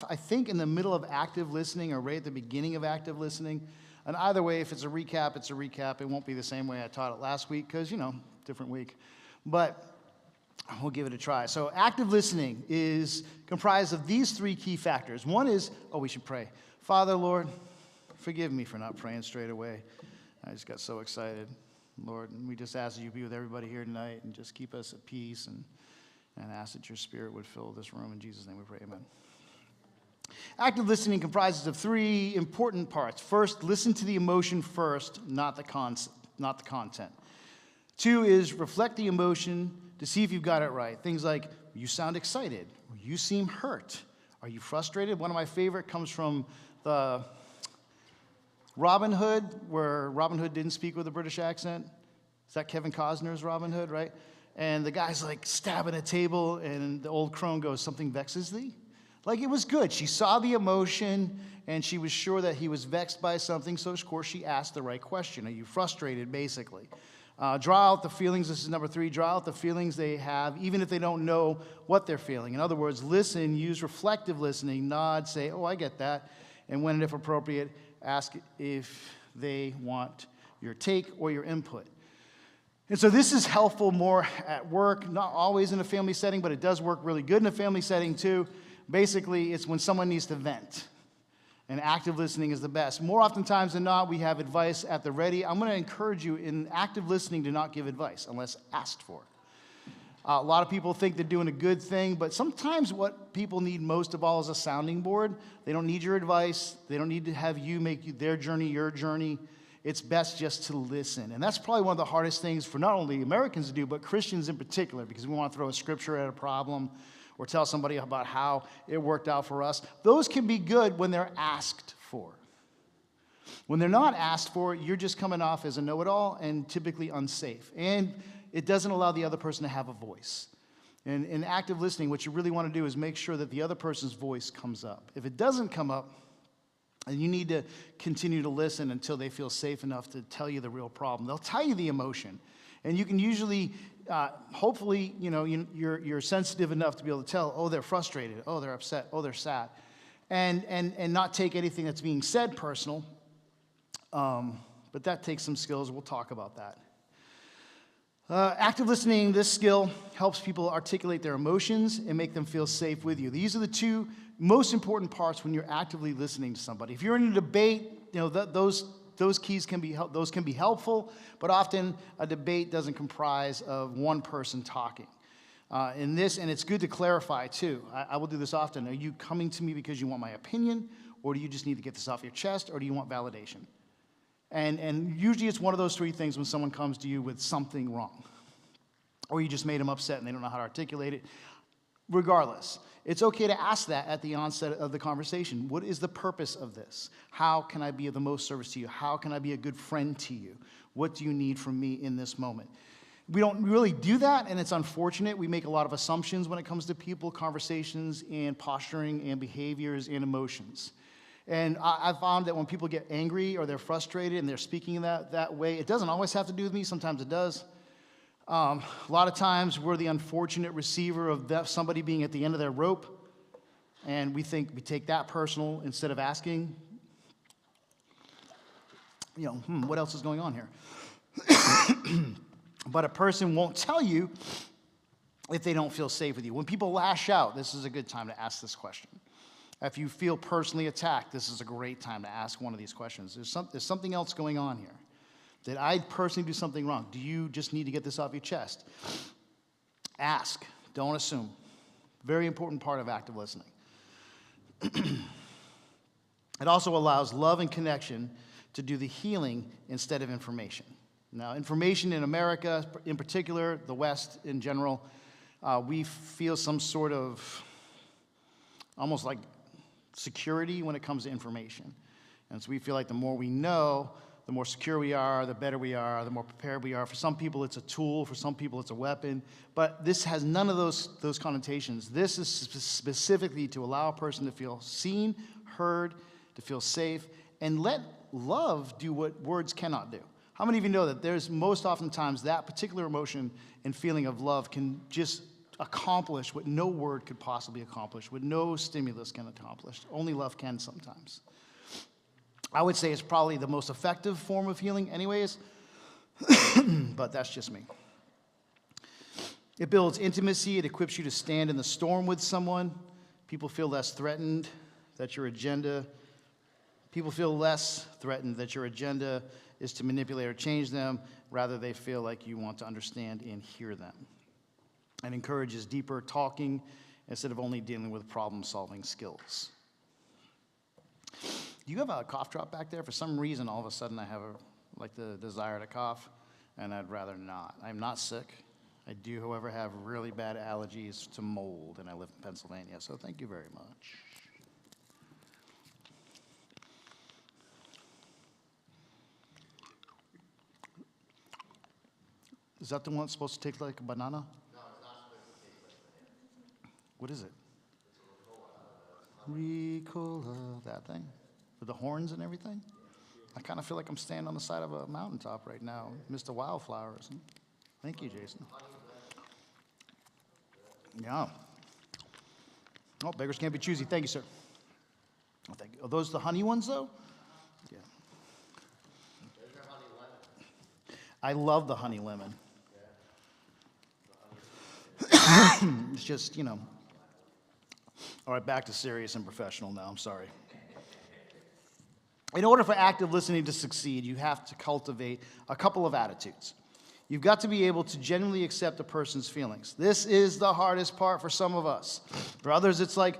I think in the middle of active listening or right at the beginning of active listening. And either way, if it's a recap, it's a recap. It won't be the same way I taught it last week because, different week. But we'll give it a try. So active listening is comprised of these three key factors. One is, we should pray. Father, Lord, forgive me for not praying straight away. I just got so excited, Lord. And we just ask that you be with everybody here tonight and just keep us at peace and ask that your spirit would fill this room. In Jesus' name we pray, amen. Active listening comprises of three important parts. First, listen to the emotion first, not the content. Two is reflect the emotion to see if you've got it right. Things like, you sound excited, or you seem hurt. Are you frustrated? One of my favorite comes from the Robin Hood, where Robin Hood didn't speak with a British accent. Is that Kevin Costner's Robin Hood, right? And the guy's like stabbing a table, and the old crone goes, something vexes thee? Like, it was good. She saw the emotion, and she was sure that he was vexed by something, so of course she asked the right question. Are you frustrated, basically? Draw out the feelings. This is number 3. Draw out the feelings they have, even if they don't know what they're feeling. In other words, listen, use reflective listening, nod, say, I get that. And when and if appropriate, ask if they want your take or your input. And so this is helpful more at work, not always in a family setting, but it does work really good in a family setting too. Basically, it's when someone needs to vent. And active listening is the best. More oftentimes than not, we have advice at the ready. I'm going to encourage you in active listening to not give advice unless asked for. A lot of people think they're doing a good thing, but sometimes what people need most of all is a sounding board. They don't need your advice. They don't need to have you make their journey your journey. It's best just to listen. And that's probably one of the hardest things for not only Americans to do, but Christians in particular, because we want to throw a scripture at a problem or tell somebody about how it worked out for us. Those can be good when they're asked for. When they're not asked for, you're just coming off as a know-it-all and typically unsafe. And it doesn't allow the other person to have a voice. And in active listening, what you really want to do is make sure that the other person's voice comes up. If it doesn't come up, then you need to continue to listen until they feel safe enough to tell you the real problem. They'll tell you the emotion. And you can usually, hopefully, you're sensitive enough to be able to tell, they're frustrated, they're upset, they're sad. And not take anything that's being said personal. But that takes some skills. We'll talk about that. Active listening, this skill helps people articulate their emotions and make them feel safe with you. These are the two most important parts when you're actively listening to somebody. If you're in a debate, those keys can be helpful, but often a debate doesn't comprise of one person talking. And it's good to clarify too. I will do this often. Are you coming to me because you want my opinion, or do you just need to get this off your chest, or do you want validation? And usually it's one of those three things when someone comes to you with something wrong, or you just made them upset and they don't know how to articulate it. Regardless, it's okay to ask that at the onset of the conversation. What is the purpose of this? How can I be of the most service to you? How can I be a good friend to you? What do you need from me in this moment? We don't really do that, and it's unfortunate. We make a lot of assumptions when it comes to people, conversations, and posturing, and behaviors, and emotions. And I've found that when people get angry or they're frustrated and they're speaking that way, it doesn't always have to do with me. Sometimes it does. A lot of times we're the unfortunate receiver of somebody being at the end of their rope, and we take that personal instead of asking, what else is going on here? But a person won't tell you if they don't feel safe with you. When people lash out, this is a good time to ask this question. If you feel personally attacked, this is a great time to ask one of these questions. There's something else going on here. Did I personally do something wrong? Do you just need to get this off your chest? Ask. Don't assume. Very important part of active listening. It also allows love and connection to do the healing instead of information. Now, information in America, in particular, the West in general, we feel some sort of almost like security when it comes to information. And so we feel like the more we know, the more secure we are, the better we are, the more prepared we are. For some people, it's a tool. For some people, it's a weapon. But this has none of those connotations. This is specifically to allow a person to feel seen, heard, to feel safe, and let love do what words cannot do. How many of you know that there's most oftentimes that particular emotion and feeling of love can just accomplish what no word could possibly accomplish, what no stimulus can accomplish. Only love can sometimes. I would say it's probably the most effective form of healing anyways, but that's just me. It builds intimacy. It equips you to stand in the storm with someone. People feel less threatened that your agenda is to manipulate or change them. Rather, they feel like you want to understand and hear them. It encourages deeper talking instead of only dealing with problem-solving skills. Do you have a cough drop back there? For some reason, all of a sudden, I have the desire to cough, and I'd rather not. I'm not sick. I do, however, have really bad allergies to mold, and I live in Pennsylvania, so thank you very much. Is that the one that's supposed to taste like a banana? No, it's not supposed to taste like banana. What is it? It's a Ricola. Ricola, that thing? With the horns and everything? I kind of feel like I'm standing on the side of a mountaintop right now, Mr. Wildflowers. Thank you, Jason. Yeah. Oh, beggars can't be choosy. Thank you, sir. Oh, thank you. Are those the honey ones, though? Yeah. Those are honey lemon. I love the honey lemon. It's just, All right, back to serious and professional now. I'm sorry. In order for active listening to succeed, you have to cultivate a couple of attitudes. You've got to be able to genuinely accept a person's feelings. This is the hardest part for some of us. For others, it's like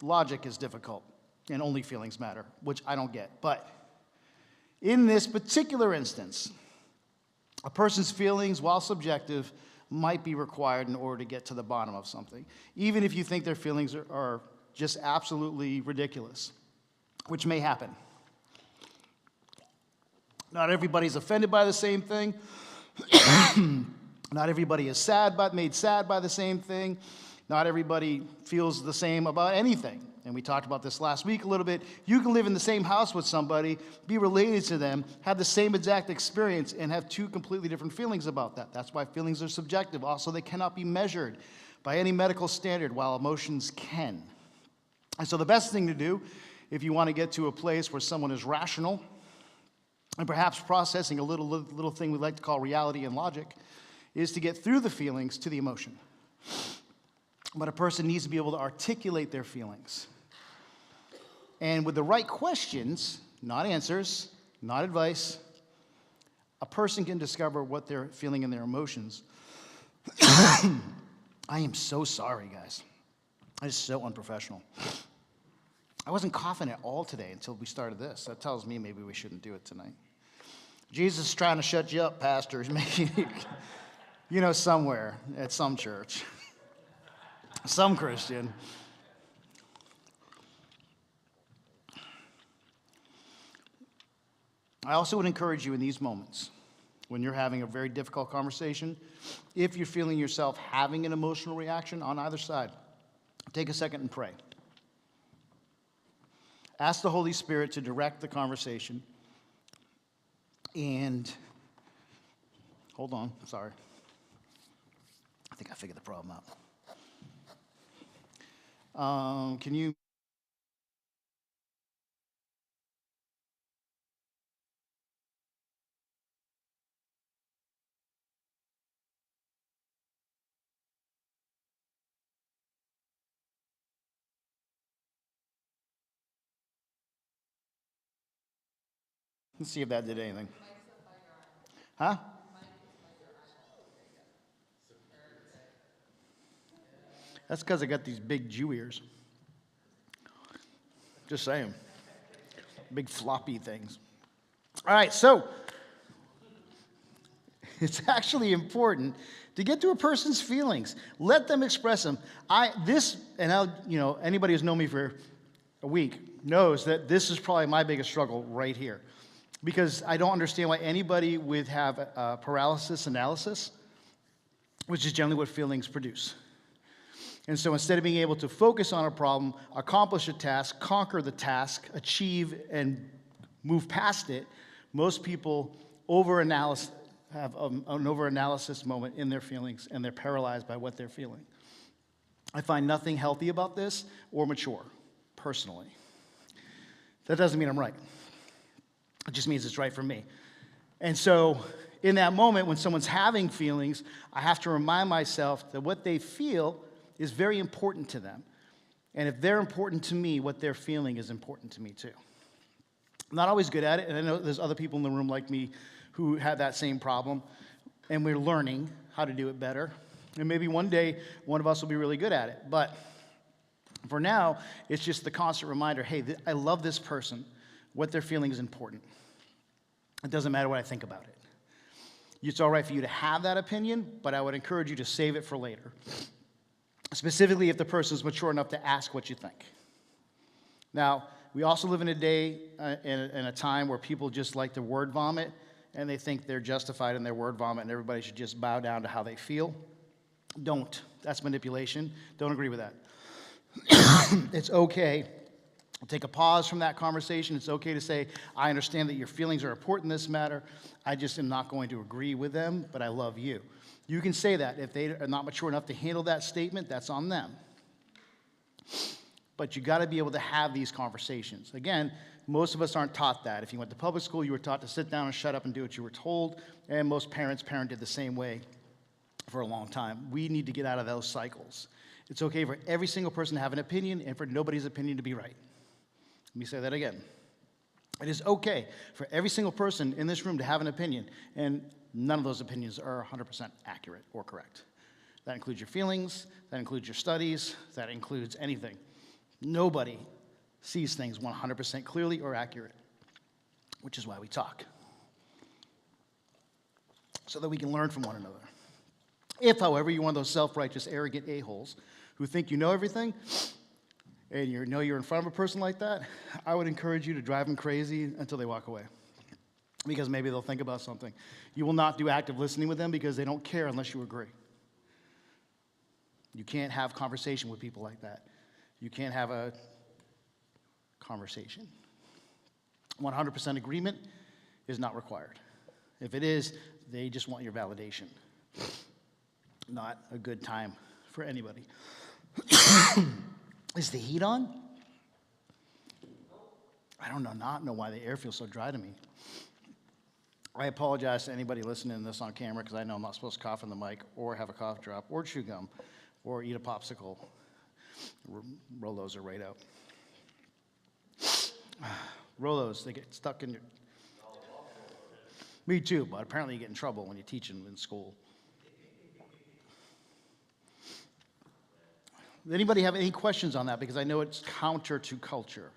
logic is difficult and only feelings matter, which I don't get. But in this particular instance, a person's feelings, while subjective, might be required in order to get to the bottom of something, even if you think their feelings are just absolutely ridiculous, which may happen. Not everybody's offended by the same thing. Not everybody is made sad by the same thing. Not everybody feels the same about anything. And we talked about this last week a little bit. You can live in the same house with somebody, be related to them, have the same exact experience, and have two completely different feelings about that. That's why feelings are subjective. Also, they cannot be measured by any medical standard, while emotions can. And so the best thing to do, if you want to get to a place where someone is rational, and perhaps processing a little thing we like to call reality and logic, is to get through the feelings to the emotion. But a person needs to be able to articulate their feelings. And with the right questions, not answers, not advice, a person can discover what they're feeling in their emotions. I am so sorry, guys. That is so unprofessional. I wasn't coughing at all today until we started this. That tells me maybe we shouldn't do it tonight. Jesus is trying to shut you up, Pastor. He's making you, somewhere at some church, some Christian. I also would encourage you in these moments, when you're having a very difficult conversation, if you're feeling yourself having an emotional reaction on either side, take a second and pray. Ask the Holy Spirit to direct the conversation. And, hold on, sorry. I think I figured the problem out. Can you... Let's see if that did anything. Huh? That's because I got these big Jew ears. Just saying. Big floppy things. All right, so it's actually important to get to a person's feelings. Let them express them. Anybody who's known me for a week knows that this is probably my biggest struggle right here. Because I don't understand why anybody would have paralysis analysis, which is generally what feelings produce. And so instead of being able to focus on a problem, accomplish a task, conquer the task, achieve and move past it, most people overanalyze have an over-analysis moment in their feelings, and they're paralyzed by what they're feeling. I find nothing healthy about this or mature, personally. That doesn't mean I'm right. It just means it's right for me. And so in that moment, when someone's having feelings, I have to remind myself that what they feel is very important to them. And if they're important to me, what they're feeling is important to me too. I'm not always good at it, and I know there's other people in the room like me who have that same problem, and we're learning how to do it better. And maybe one day, one of us will be really good at it. But for now, it's just the constant reminder, hey, I love this person. What they're feeling is important. It doesn't matter what I think about it. It's all right for you to have that opinion, but I would encourage you to save it for later. Specifically, if the person is mature enough to ask what you think. Now, we also live in a day in a time where people just like to word vomit, and they think they're justified in their word vomit, and everybody should just bow down to how they feel. Don't. That's manipulation. Don't agree with that. It's okay to take a pause from that conversation. It's okay to say, I understand that your feelings are important in this matter. I just am not going to agree with them, but I love you. You can say that. If they are not mature enough to handle that statement, that's on them. But you got to be able to have these conversations. Again, most of us aren't taught that. If you went to public school, you were taught to sit down and shut up and do what you were told, and most parents parented the same way for a long time. We need to get out of those cycles. It's okay for every single person to have an opinion and for nobody's opinion to be right. Let me say that again. It is okay for every single person in this room to have an opinion, and none of those opinions are 100% accurate or correct. That includes your feelings, that includes your studies, that includes anything. Nobody sees things 100% clearly or accurate, which is why we talk, so that we can learn from one another. If, however, you're one of those self-righteous, arrogant a-holes who think you know everything, and you know you're in front of a person like that, I would encourage you to drive them crazy until they walk away, because maybe they'll think about something. You will not do active listening with them because they don't care unless you agree. You can't have conversation with people like that. You can't have a conversation. 100% agreement is not required. If it is, they just want your validation. Not a good time for anybody. Is the heat on? I don't know why the air feels so dry to me. I apologize to anybody listening to this on camera because I know I'm not supposed to cough in the mic or have a cough drop or chew gum or eat a popsicle. Rolos are right out. Rolos, they get stuck in your... Me too, but apparently you get in trouble when you teach them in school. Does anybody have any questions on that? Because I know it's counter to culture.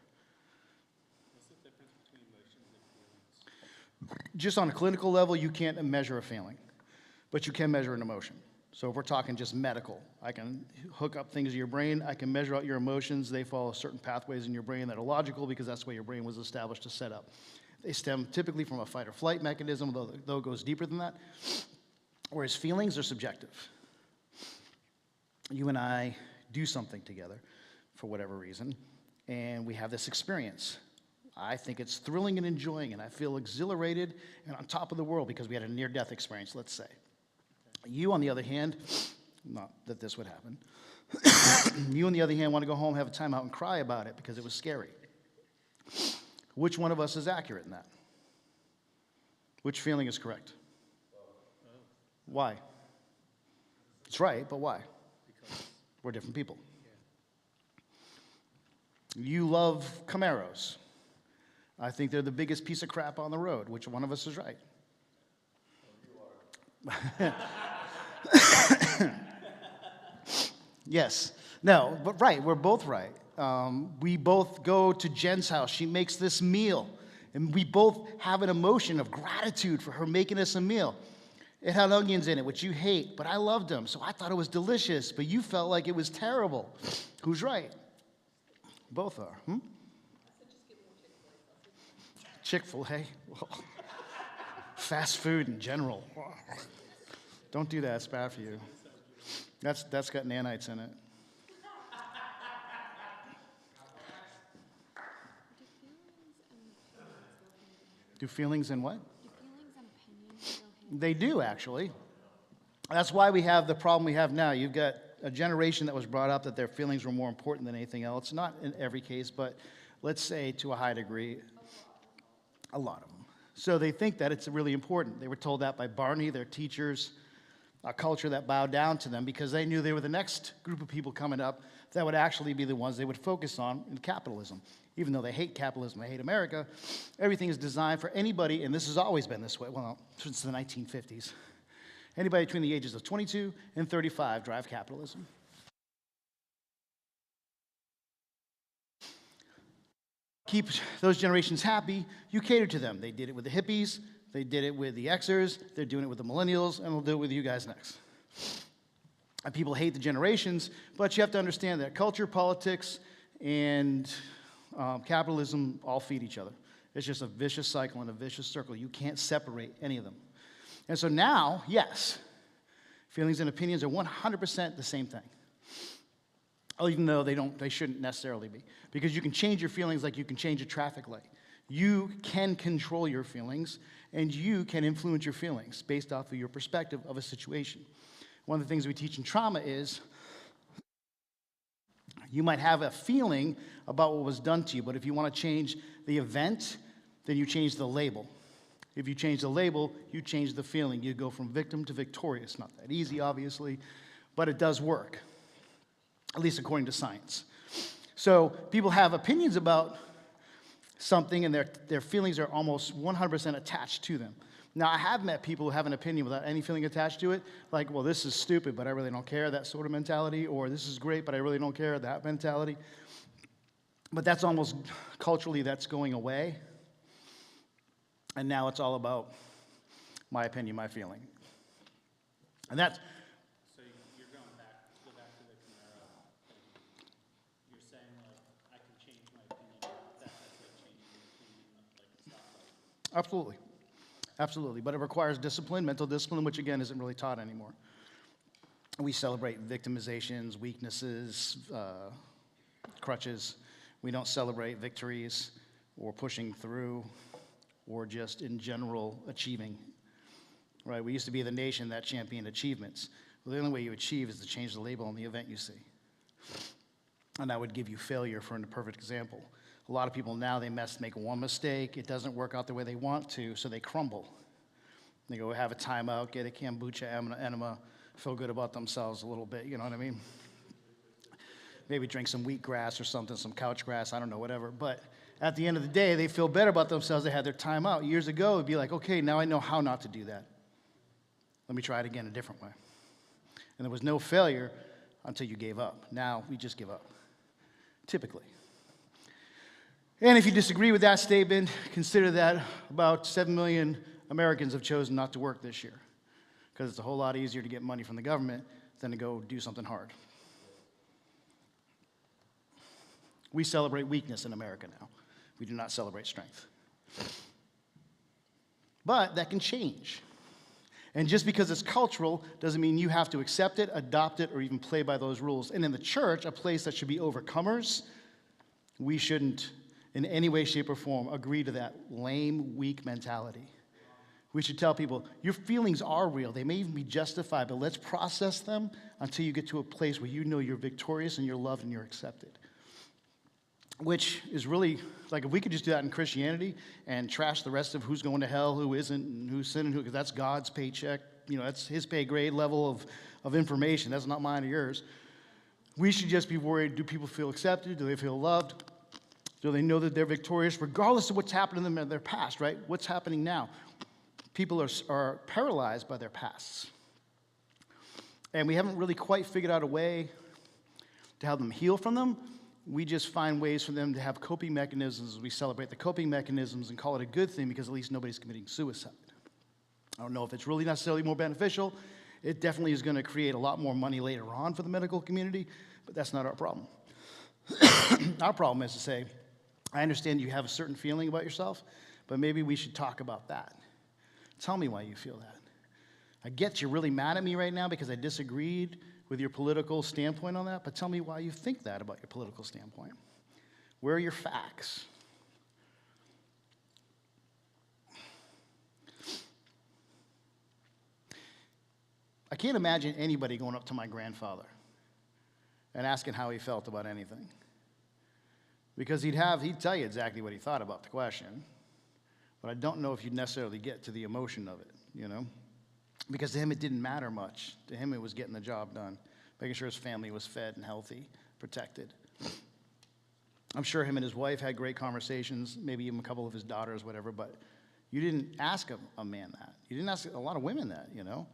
What's the difference between emotions and feelings? Just on a clinical level, you can't measure a feeling, but you can measure an emotion. So if we're talking just medical, I can hook up things in your brain. I can measure out your emotions. They follow certain pathways in your brain that are logical because that's the way your brain was established to set up. They stem typically from a fight or flight mechanism, though it goes deeper than that. Whereas feelings are subjective. You and I do something together for whatever reason, and we have this experience. I think it's thrilling and enjoying, and I feel exhilarated and on top of the world because we had a near-death experience, let's say. You, on the other hand, not that this would happen, you, on the other hand, want to go home, have a timeout, and cry about it because it was scary. Which one of us is accurate in that? Which feeling is correct? Why? It's right, but why? Because We're different people. You love Camaros. I think they're the biggest piece of crap on the road. Which one of us is right? Yes. No, but right. We're both right. We both go to Jen's house. She makes this meal. And we both have an emotion of gratitude for her making us a meal. It had onions in it, which you hate, but I loved them, so I thought it was delicious, but you felt like it was terrible. Who's right? Both are. Chick-fil-A? Well, fast food in general. Don't do that. It's bad for you. That's got nanites in it. Do feelings and opinions go hand in hand? Do feelings and what? Do feelings and opinions go They do, actually. That's why we have the problem we have now. You've got a generation that was brought up that their feelings were more important than anything else. Not in every case, but let's say to a high degree, a lot of them. So they think that it's really important. They were told that by Barney, their teachers, a culture that bowed down to them because they knew they were the next group of people coming up that would actually be the ones they would focus on in capitalism. Even though they hate capitalism, they hate America, everything is designed for anybody, and this has always been this way, well, since the 1950s. Anybody between the ages of 22 and 35 drive capitalism. Keep those generations happy, you cater to them. They did it with the hippies, they did it with the Xers, they're doing it with the millennials, and they'll do it with you guys next. And people hate the generations, but you have to understand that culture, politics, and capitalism all feed each other. It's just a vicious cycle and a vicious circle. You can't separate any of them. And so now, yes, feelings and opinions are 100% the same thing. Even though they shouldn't necessarily be. Because you can change your feelings like you can change a traffic light. You can control your feelings, and you can influence your feelings based off of your perspective of a situation. One of the things we teach in trauma is you might have a feeling about what was done to you, but if you want to change the event, then you change the label. If you change the label, you change the feeling. You go from victim to victorious. Not that easy, obviously, but it does work, at least according to science. So people have opinions about something, and their feelings are almost 100% attached to them. Now, I have met people who have an opinion without any feeling attached to it, like, well, this is stupid, but I really don't care, that sort of mentality, or this is great, but I really don't care, that mentality. But that's almost, culturally, that's going away. And now it's all about my opinion, my feeling. And that's... So you're go back to the Camaro thing. You're saying, like, I can change my opinion. That's like changing your opinion, like a stoplight. Absolutely. Absolutely. But it requires discipline, mental discipline, which, again, isn't really taught anymore. We celebrate victimizations, weaknesses, crutches. We don't celebrate victories or pushing through or just, in general, achieving. Right? We used to be the nation that championed achievements. Well, the only way you achieve is to change the label on the event you see. And I would give you failure for a perfect example. A lot of people now, they make one mistake, it doesn't work out the way they want to, so they crumble. They go have a timeout, get a kombucha enema, feel good about themselves a little bit, you know what I mean? Maybe drink some wheatgrass or something, some couch grass, I don't know, whatever. But at the end of the day, they feel better about themselves, they had their timeout. Years ago, it'd be like, okay, now I know how not to do that. Let me try it again a different way. And there was no failure until you gave up. Now, we just give up, typically. And if you disagree with that statement, consider that about 7 million Americans have chosen not to work this year because it's a whole lot easier to get money from the government than to go do something hard. We celebrate weakness in America now. We do not celebrate strength. But that can change. And just because it's cultural doesn't mean you have to accept it, adopt it, or even play by those rules. And in the church, a place that should be overcomers, we shouldn't in any way, shape, or form agree to that lame, weak mentality. We should tell people, your feelings are real. They may even be justified, but let's process them until you get to a place where you know you're victorious and you're loved and you're accepted. Which is really, like, if we could just do that in Christianity and trash the rest of who's going to hell, who isn't, and who's sinning, because that's God's paycheck, that's his pay grade level of information. That's not mine or yours. We should just be worried, do people feel accepted? Do they feel loved? Do they know that they're victorious, regardless of what's happened to them in their past, right? What's happening now? People are paralyzed by their pasts. And we haven't really quite figured out a way to help them heal from them. We just find ways for them to have coping mechanisms. We celebrate the coping mechanisms and call it a good thing because at least nobody's committing suicide. I don't know if it's really necessarily more beneficial. It definitely is going to create a lot more money later on for the medical community, but that's not our problem. Our problem is to say, I understand you have a certain feeling about yourself, but maybe we should talk about that. Tell me why you feel that. I get you're really mad at me right now because I disagreed with your political standpoint on that, but tell me why you think that about your political standpoint. Where are your facts? can't imagine anybody going up to my grandfather and asking how he felt about anything. Because he'd tell you exactly what he thought about the question, but I don't know if you'd necessarily get to the emotion of it, you know? Because to him, it didn't matter much. To him, it was getting the job done, making sure his family was fed and healthy, protected. I'm sure him and his wife had great conversations, maybe even a couple of his daughters, whatever, but you didn't ask a man that. You didn't ask a lot of women that, you know?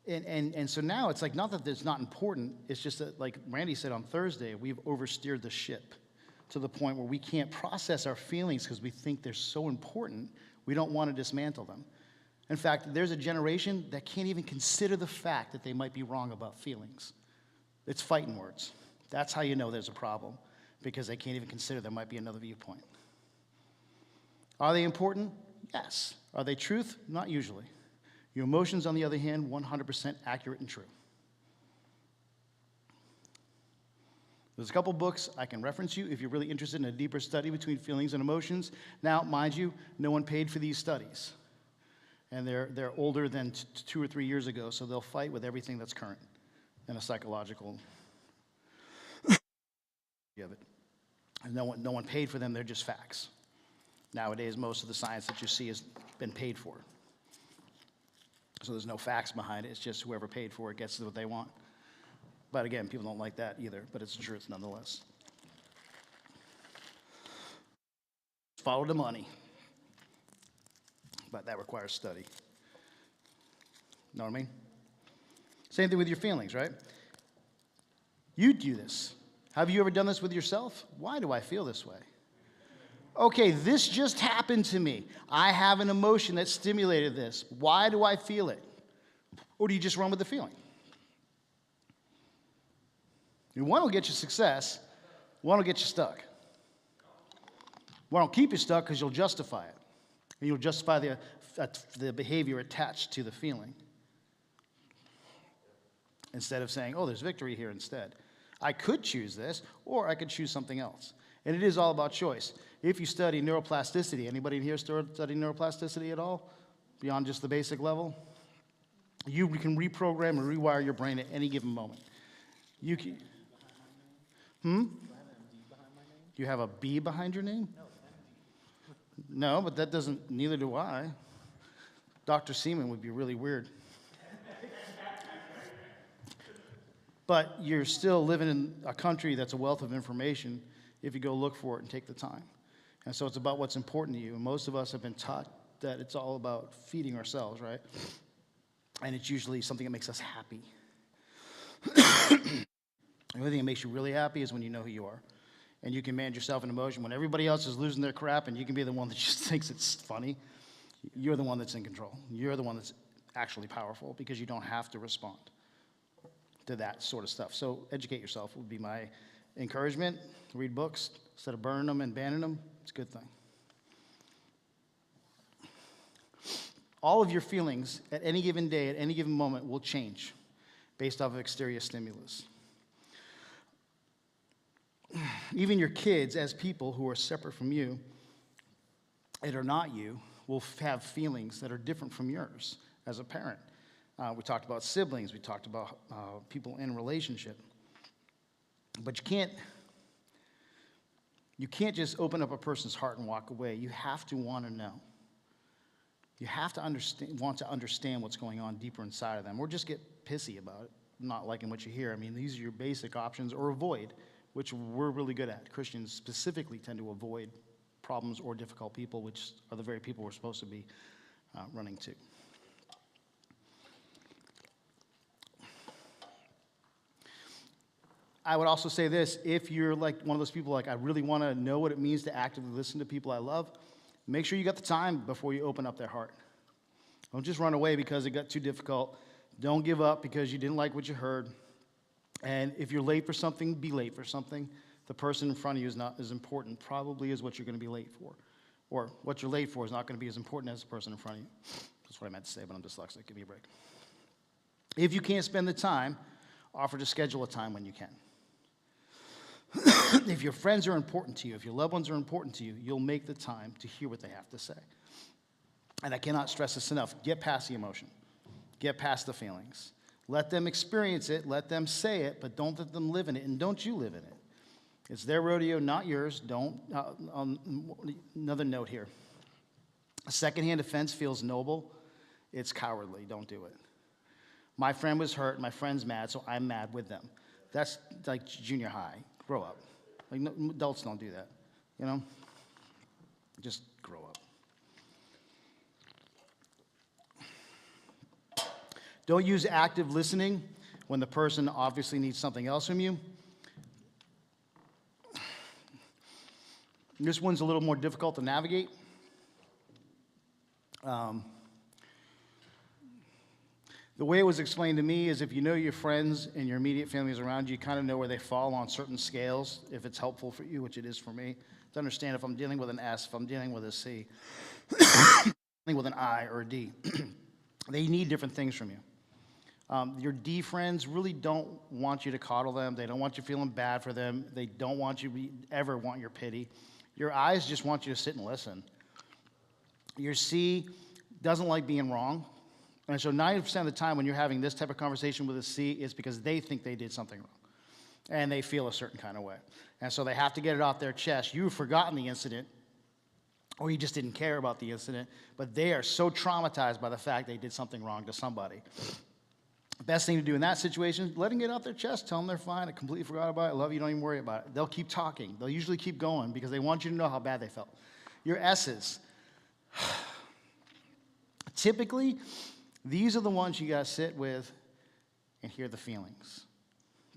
And so now it's like, not that it's not important, it's just that, like Randy said on Thursday, we've oversteered the ship to the point where we can't process our feelings because we think they're so important, we don't want to dismantle them. In fact, there's a generation that can't even consider the fact that they might be wrong about feelings. It's fighting words. That's how you know there's a problem, because they can't even consider there might be another viewpoint. Are they important? Yes. Are they truth? Not usually. Your emotions, on the other hand, 100% accurate and true. There's a couple books I can reference you if you're really interested in a deeper study between feelings and emotions. Now, mind you, no one paid for these studies. And they're older than 2 or 3 years ago, so they'll fight with everything that's current in a psychological of it. And no one paid for them, they're just facts. Nowadays, most of the science that you see has been paid for. So there's no facts behind it, it's just whoever paid for it gets what they want. But again, people don't like that either, but it's the truth nonetheless. Follow the money. But that requires study. Know what I mean? Same thing with your feelings, right? You do this. Have you ever done this with yourself? Why do I feel this way? Okay, this just happened to me. I have an emotion that stimulated this. Why do I feel it? Or do you just run with the feeling? One will get you success, one will get you stuck. One will keep you stuck because you'll justify it. And you'll justify the behavior attached to the feeling. Instead of saying, oh, there's victory here instead. I could choose this, or I could choose something else. And it is all about choice. If you study neuroplasticity, anybody in here study neuroplasticity at all? Beyond just the basic level? You can reprogram and rewire your brain at any given moment. You can... You have a B behind your name? No, but that doesn't, neither do I. Dr. Seaman would be really weird. But you're still living in a country that's a wealth of information if you go look for it and take the time. And so it's about what's important to you. And most of us have been taught that it's all about feeding ourselves, right? And it's usually something that makes us happy. The only thing that makes you really happy is when you know who you are. And you can manage yourself in emotion. When everybody else is losing their crap and you can be the one that just thinks it's funny, you're the one that's in control. You're the one that's actually powerful because you don't have to respond to that sort of stuff. So educate yourself would be my encouragement. Read books instead of burning them and banning them. It's a good thing. All of your feelings at any given day, at any given moment, will change based off of exterior stimulus. Even your kids, as people who are separate from you and are not you, will have feelings that are different from yours as a parent. We talked about siblings. We talked about people in relationship. But you can't just open up a person's heart and walk away. You have to want to know. You have to want to understand what's going on deeper inside of them, or just get pissy about it, not liking what you hear. I mean, these are your basic options, or avoid, which we're really good at. Christians specifically tend to avoid problems or difficult people, which are the very people we're supposed to be running to. I would also say this, if you're like one of those people like, I really want to know what it means to actively listen to people I love, make sure you got the time before you open up their heart. Don't just run away because it got too difficult. Don't give up because you didn't like what you heard. And if you're late for something, be late for something. The person in front of you is not as important, probably, as what you're going to be late for. Or what you're late for is not going to be as important as the person in front of you. That's what I meant to say, but I'm dyslexic. Give me a break. If you can't spend the time, offer to schedule a time when you can. If your friends are important to you, if your loved ones are important to you, you'll make the time to hear what they have to say. And I cannot stress this enough. Get past the emotion. Get past the feelings. Let them experience it, let them say it, but don't let them live in it, and don't you live in it. It's their rodeo, not yours. Don't. Another note here. A secondhand offense feels noble. It's cowardly. Don't do it. My friend was hurt. My friend's mad, so I'm mad with them. That's like junior high. Grow up. Like, no, adults don't do that. You know? Just grow up. Don't use active listening when the person obviously needs something else from you. This one's a little more difficult to navigate. The way it was explained to me is if you know your friends and your immediate families around you, you kind of know where they fall on certain scales, if it's helpful for you, which it is for me, to understand if I'm dealing with an S, if I'm dealing with a C, dealing with an I or a D. They need different things from you. Your D friends really don't want you to coddle them. They don't want you feeling bad for them. They don't want you to ever want your pity. Your I's just want you to sit and listen. Your C doesn't like being wrong. And so 90% of the time when you're having this type of conversation with a C, it's because they think they did something wrong. And they feel a certain kind of way. And so they have to get it off their chest. You've forgotten the incident, or you just didn't care about the incident, but they are so traumatized by the fact they did something wrong to somebody. Best thing to do in that situation, let them get off their chest. Tell them they're fine. I completely forgot about it. I love you. Don't even worry about it. They'll keep talking. They'll usually keep going because they want you to know how bad they felt. Your S's. Typically, these are the ones you got to sit with and hear the feelings.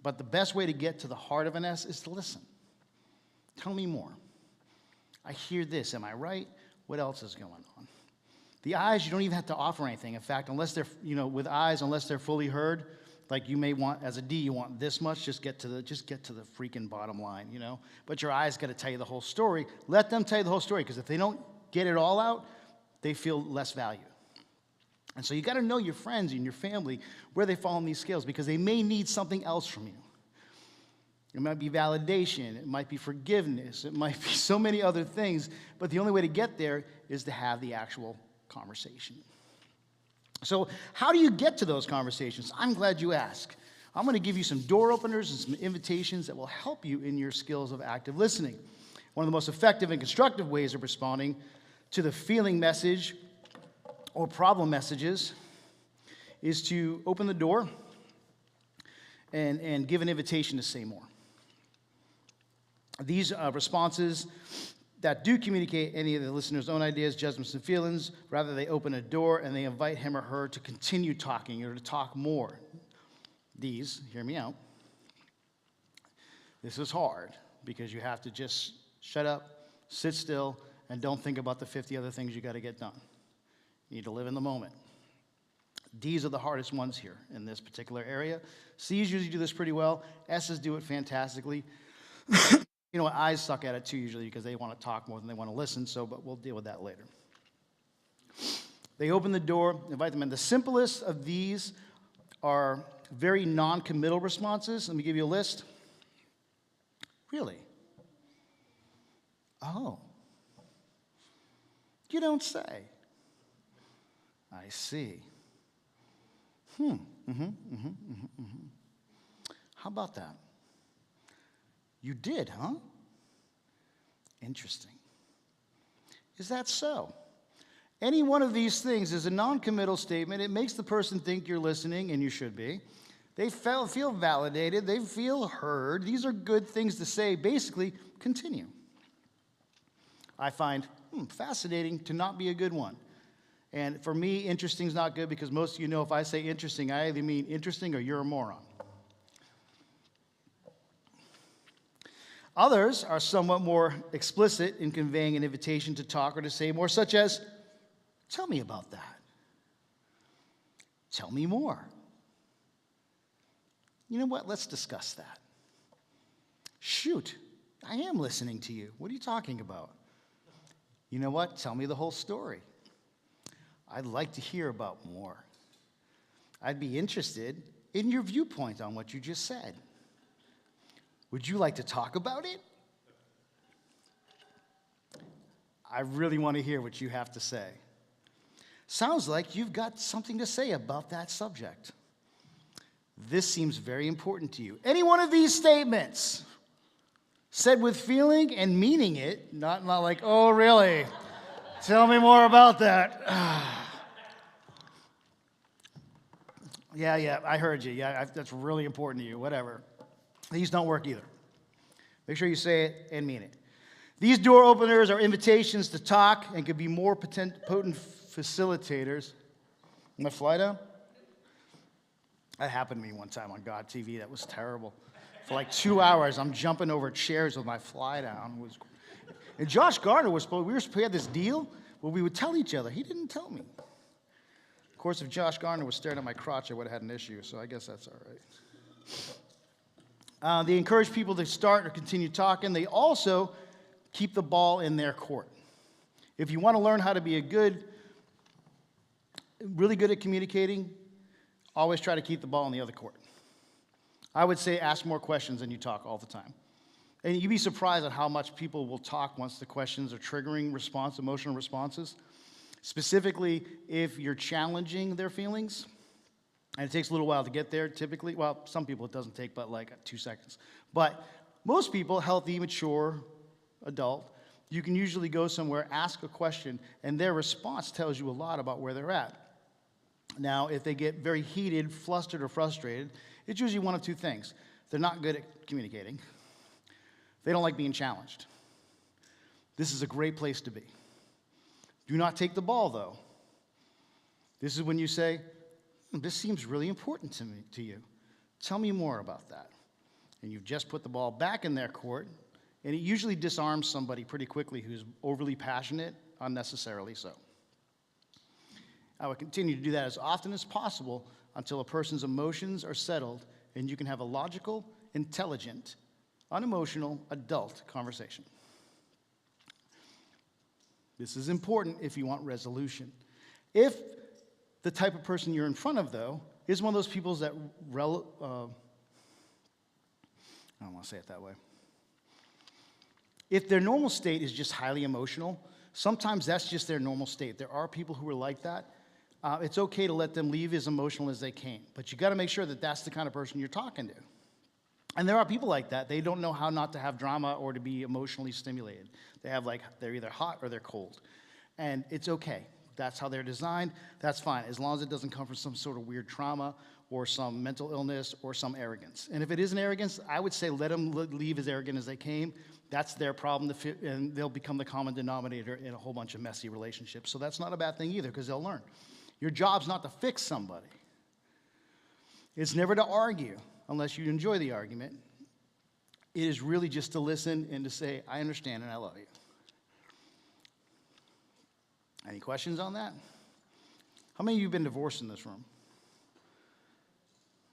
But the best way to get to the heart of an S is to listen. Tell me more. I hear this. Am I right? What else is going on? The I's, you don't even have to offer anything. In fact, unless they're, with I's, unless they're fully heard, like you may want, as a D, you want this much, just get to the freaking bottom line, But your I's got to tell you the whole story. Let them tell you the whole story, because if they don't get it all out, they feel less value. And so you got to know your friends and your family, where they fall on these scales, because they may need something else from you. It might be validation. It might be forgiveness. It might be so many other things. But the only way to get there is to have the actual conversation. So how do you get to those conversations? I'm glad you asked. I'm going to give you some door openers and some invitations that will help you in your skills of active listening. One of the most effective and constructive ways of responding to the feeling message or problem messages is to open the door and give an invitation to say more. These responses that do communicate any of the listener's own ideas, judgments, and feelings, rather they open a door and they invite him or her to continue talking or to talk more. These, hear me out, this is hard because you have to just shut up, sit still, and don't think about the 50 other things you got to get done. You need to live in the moment. D's are the hardest ones here in this particular area. C's usually do this pretty well. S's do it fantastically. I's suck at it too usually because they want to talk more than they want to listen, but we'll deal with that later. They open the door, invite them in. The simplest of these are very non-committal responses. Let me give you a list. Really? Oh. You don't say. I see. How about that? You did, huh? Interesting. Is that so? Any one of these things is a non-committal statement. It makes the person think you're listening, and you should be. They feel validated. They feel heard. These are good things to say. Basically, continue. I find fascinating to not be a good one. And for me, interesting is not good because most of you know if I say interesting, I either mean interesting or you're a moron. Others are somewhat more explicit in conveying an invitation to talk or to say more, such as, tell me about that. Tell me more. You know what? Let's discuss that. Shoot, I am listening to you. What are you talking about? You know what? Tell me the whole story. I'd like to hear about more. I'd be interested in your viewpoint on what you just said. Would you like to talk about it? I really want to hear what you have to say. Sounds like you've got something to say about that subject. This seems very important to you. Any one of these statements, said with feeling and meaning it, not like, oh, really? Tell me more about that. Yeah, I heard you. Yeah, that's really important to you. Whatever. These don't work either. Make sure you say it and mean it. These door openers are invitations to talk and could be more potent facilitators. Am I fly down? That happened to me one time on God TV. That was terrible. For like 2 hours, I'm jumping over chairs with my fly down. And Josh Gardner we had this deal where we would tell each other. He didn't tell me. Of course, if Josh Gardner was staring at my crotch, I would have had an issue, so I guess that's all right. They encourage people to start or continue talking. They also keep the ball in their court. If you want to learn how to be really good at communicating, always try to keep the ball in the other court. I would say ask more questions than you talk all the time. And you'd be surprised at how much people will talk once the questions are triggering emotional responses. Specifically, if you're challenging their feelings, and it takes a little while to get there typically. Well, some people it doesn't take but like 2 seconds. But most people, healthy, mature, adult, you can usually go somewhere, ask a question, and their response tells you a lot about where they're at. Now, if they get very heated, flustered, or frustrated, it's usually one of 2 things. They're not good at communicating. They don't like being challenged. This is a great place to be. Do not take the ball, though. This is when you say, this seems really important to you. Tell me more about that. And you've just put the ball back in their court, and it usually disarms somebody pretty quickly who's overly passionate, unnecessarily so. I would continue to do that as often as possible until a person's emotions are settled and you can have a logical, intelligent, unemotional, adult conversation. This is important if you want resolution. If the type of person you're in front of, though, is one of those people that I don't want to say it that way. If their normal state is just highly emotional, sometimes that's just their normal state. There are people who are like that. It's okay to let them leave as emotional as they came, but you got to make sure that that's the kind of person you're talking to. And there are people like that. They don't know how not to have drama or to be emotionally stimulated. They're either hot or they're cold. And it's okay. That's how they're designed. That's fine, as long as it doesn't come from some sort of weird trauma or some mental illness or some arrogance. And if it is an arrogance, I would say let them leave as arrogant as they came. That's their problem, and they'll become the common denominator in a whole bunch of messy relationships. So that's not a bad thing either, because they'll learn. Your job's not to fix somebody. It's never to argue unless you enjoy the argument. It is really just to listen and to say, I understand and I love you. Any questions on that? How many of you have been divorced in this room?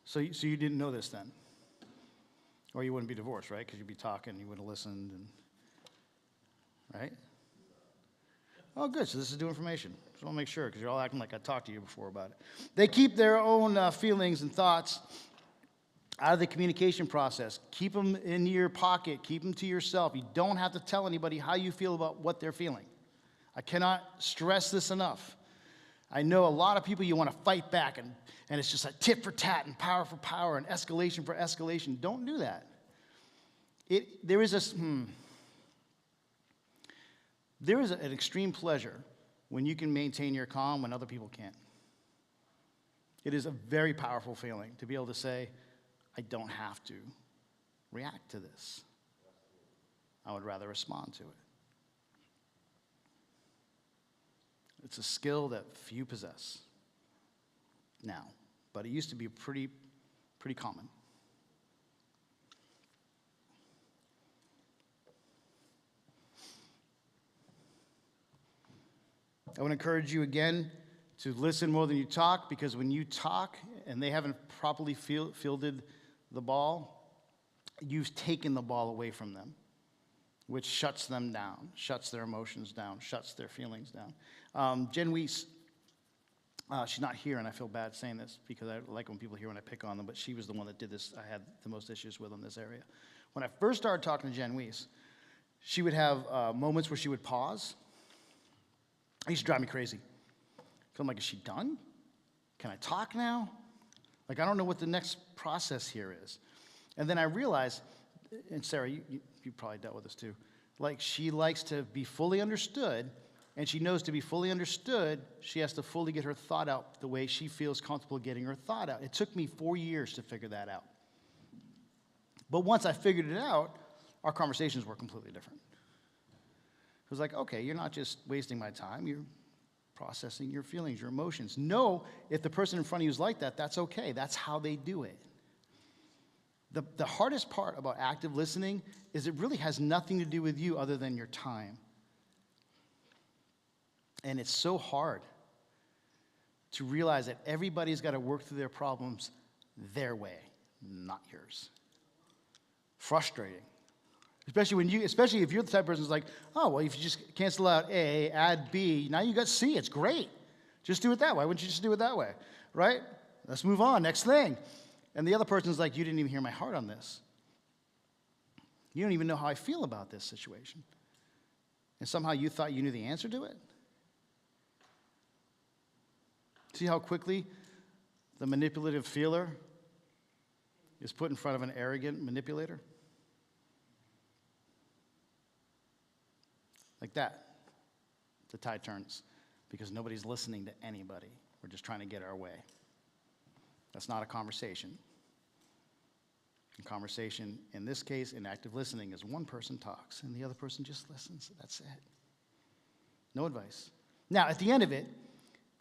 So you didn't know this then? Or you wouldn't be divorced, right? Because you'd be talking, you would have listened, right? Oh, good. So this is new information. Just want to make sure, because you're all acting like I talked to you before about it. They keep their own feelings and thoughts out of the communication process. Keep them in your pocket. Keep them to yourself. You don't have to tell anybody how you feel about what they're feeling. I cannot stress this enough. I know a lot of people, you want to fight back, and it's just like tit for tat and power for power and escalation for escalation. Don't do that. There is an extreme pleasure when you can maintain your calm when other people can't. It is a very powerful feeling to be able to say, I don't have to react to this. I would rather respond to it. It's a skill that few possess now, but it used to be pretty common. I would encourage you again to listen more than you talk, because when you talk and they haven't properly fielded the ball, you've taken the ball away from them, which shuts them down, shuts their emotions down, shuts their feelings down. Jen Weiss, she's not here, and I feel bad saying this because I like when people hear when I pick on them, but she was the one that did this. I had the most issues with in this area. When I first started talking to Jen Weiss, she would have moments where she would pause. It used to drive me crazy. I'm like, is she done? Can I talk now? Like, I don't know what the next process here is. And then I realized, and Sarah, you probably dealt with this too, like she likes to be fully understood, and she knows to be fully understood, she has to fully get her thought out the way she feels comfortable getting her thought out. It took me 4 years to figure that out. But once I figured it out, our conversations were completely different. It was like, okay, you're not just wasting my time, you're processing your feelings, your emotions. No, if the person in front of you is like that, that's okay. That's how they do it. The hardest part about active listening is it really has nothing to do with you other than your time. And it's so hard to realize that everybody's got to work through their problems their way, not yours. Frustrating. Especially if you're the type of person who's like, oh, well, if you just cancel out A, add B, now you got C, it's great. Just do it that way. Why wouldn't you just do it that way? Right? Let's move on, next thing. And the other person's like, you didn't even hear my heart on this. You don't even know how I feel about this situation. And somehow you thought you knew the answer to it? See how quickly the manipulative feeler is put in front of an arrogant manipulator? Like that, the tide turns, because nobody's listening to anybody. We're just trying to get our way. That's not a conversation. A conversation, in this case, in active listening, is one person talks and the other person just listens. That's it. No advice. Now, at the end of it,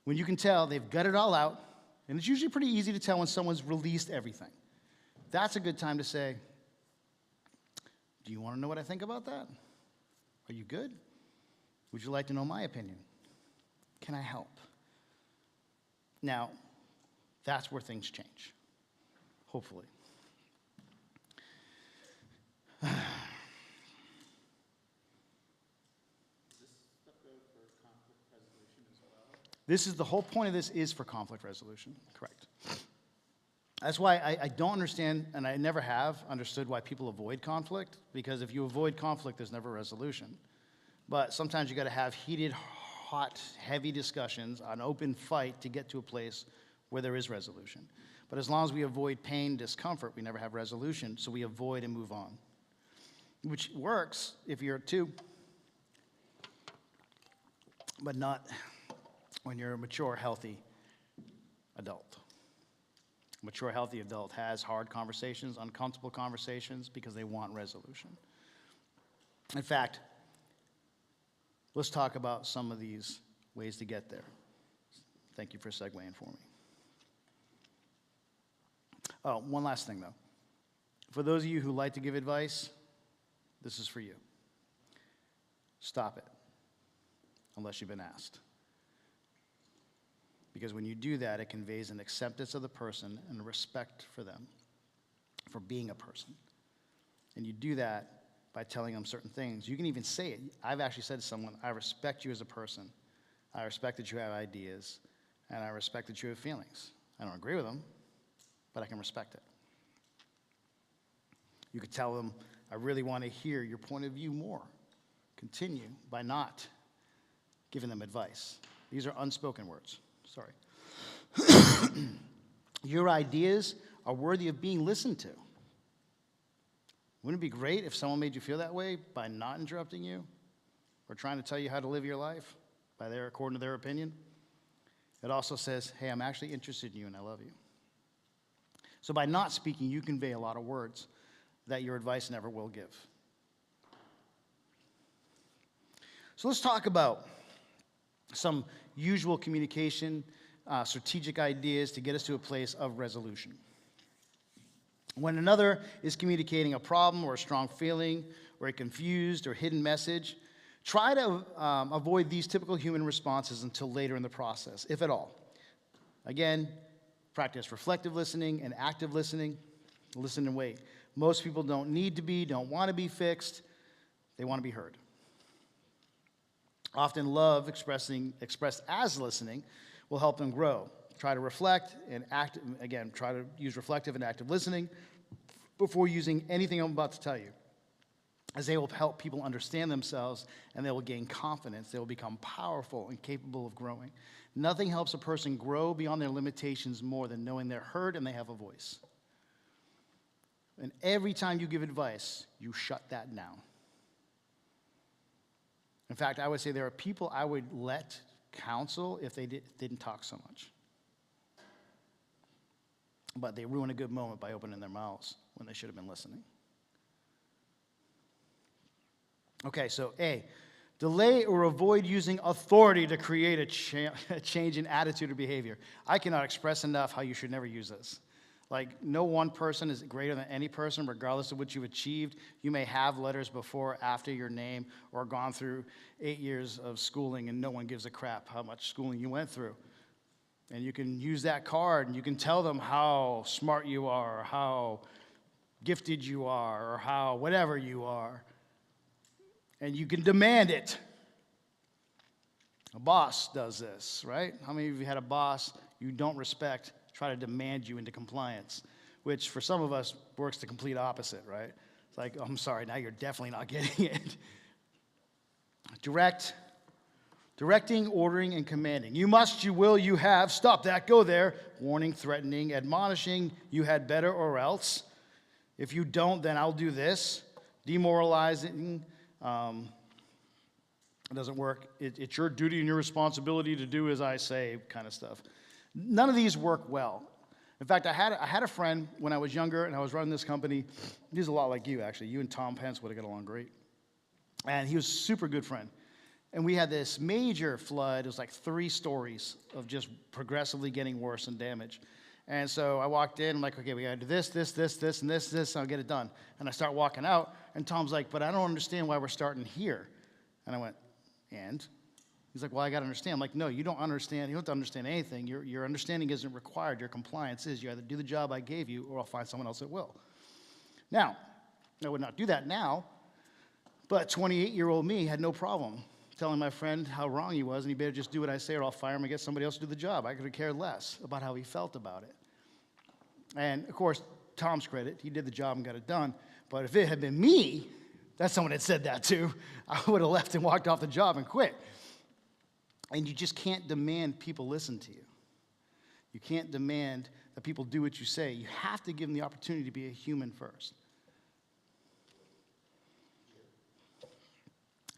when you can tell they've got it all out, and it's usually pretty easy to tell when someone's released everything, that's a good time to say, do you want to know what I think about that? Are you good? Would you like to know my opinion? Can I help? Now, that's where things change, hopefully. Does this stuff go for conflict resolution as well? This is the whole point of this is for conflict resolution, correct. That's why I don't understand, and I never have understood why people avoid conflict, because if you avoid conflict, there's never resolution. But sometimes you got to have heated, hot, heavy discussions, an open fight to get to a place where there is resolution. But as long as we avoid pain, discomfort, we never have resolution, so we avoid and move on. Which works if you're two, but not when you're a mature, healthy adult. A mature, healthy adult has hard conversations, uncomfortable conversations, because they want resolution. In fact, let's talk about some of these ways to get there. Thank you for segueing for me. Oh, one last thing, though. For those of you who like to give advice, this is for you. Stop it, unless you've been asked. Because when you do that, it conveys an acceptance of the person and a respect for them, for being a person. And you do that by telling them certain things. You can even say it. I've actually said to someone, I respect you as a person. I respect that you have ideas, and I respect that you have feelings. I don't agree with them, but I can respect it. You could tell them, I really want to hear your point of view more. Continue by not giving them advice. These are unspoken words. Sorry. Your ideas are worthy of being listened to. Wouldn't it be great if someone made you feel that way by not interrupting you or trying to tell you how to live your life according to their opinion? It also says, hey, I'm actually interested in you and I love you. So by not speaking, you convey a lot of words that your advice never will give. So let's talk about some usual communication, strategic ideas to get us to a place of resolution. When another is communicating a problem or a strong feeling or a confused or hidden message, try to avoid these typical human responses until later in the process, if at all. Again, practice reflective listening and active listening. Listen and wait. Most people don't want to be fixed. They want to be heard. Often love expressed as listening will help them grow. Try to reflect and act, again, try to use reflective and active listening before using anything I'm about to tell you. as they will help people understand themselves, and they will gain confidence. They will become powerful and capable of growing. Nothing helps a person grow beyond their limitations more than knowing they're heard and they have a voice. And every time you give advice, you shut that down. In fact, I would say there are people I would let counsel if they didn't talk so much. But they ruin a good moment by opening their mouths when they should have been listening. Okay, so A, delay or avoid using authority to create a change in attitude or behavior. I cannot express enough how you should never use this. Like, no one person is greater than any person, regardless of what you've achieved. You may have letters before, after your name, or gone through 8 years of schooling, and no one gives a crap how much schooling you went through. And you can use that card, and you can tell them how smart you are, or how gifted you are, or how whatever you are. And you can demand it. A boss does this, right? How many of you had a boss you don't respect try to demand you into compliance, which for some of us works the complete opposite, right? It's like, oh, I'm sorry, now you're definitely not getting it. Directing, ordering, and commanding. You must, you will, you have, stop that, go there. Warning, threatening, admonishing, you had better or else. If you don't, then I'll do this. Demoralizing, it doesn't work. It's your duty and your responsibility to do as I say, kind of stuff. None of these work well. In fact, I had a friend when I was younger and I was running this company. He's a lot like you, actually. You and Tom Pence would have got along great. And he was a super good friend. And we had this major flood. It was like 3 stories of just progressively getting worse and damage. And so I walked in, I'm like, okay, we gotta do this, and this, I'll get it done. And I start walking out, and Tom's like, but I don't understand why we're starting here. And I went, and? He's like, well, I gotta understand. I'm like, no, you don't understand. You don't have to understand anything. Your understanding isn't required. Your compliance is. You either do the job I gave you, or I'll find someone else that will. Now, I would not do that now, but 28-year-old me had no problem telling my friend how wrong he was, and he better just do what I say, or I'll fire him and get somebody else to do the job. I could have cared less about how he felt about it. And, of course, Tom's credit, he did the job and got it done. But if it had been me, that's someone that said that too, I would have left and walked off the job and quit. And you just can't demand people listen to you. You can't demand that people do what you say. You have to give them the opportunity to be a human first.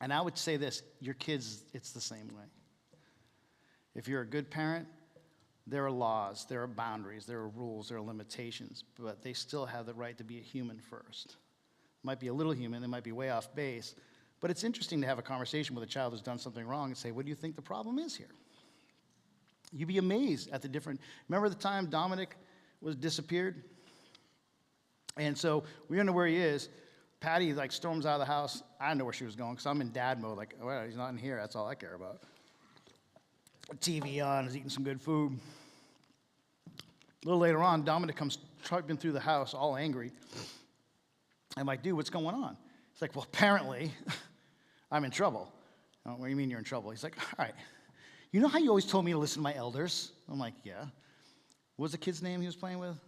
And I would say this, your kids, it's the same way. If you're a good parent, there are laws, there are boundaries, there are rules, there are limitations, but they still have the right to be a human first. Might be a little human, they might be way off base, but it's interesting to have a conversation with a child who's done something wrong and say, what do you think the problem is here? You'd be amazed at the different, remember the time Dominic was disappeared? And so we don't know where he is. Patty like storms out of the house. I don't know where she was going because I'm in dad mode, like, well, he's not in here, that's all I care about. TV on, is eating some good food. A little later on, Dominic comes trudging through the house all angry. I'm like, dude, what's going on? He's like, well, apparently, I'm in trouble. What do you mean you're in trouble? He's like, all right, you know how you always told me to listen to my elders? I'm like, yeah. What was the kid's name he was playing with?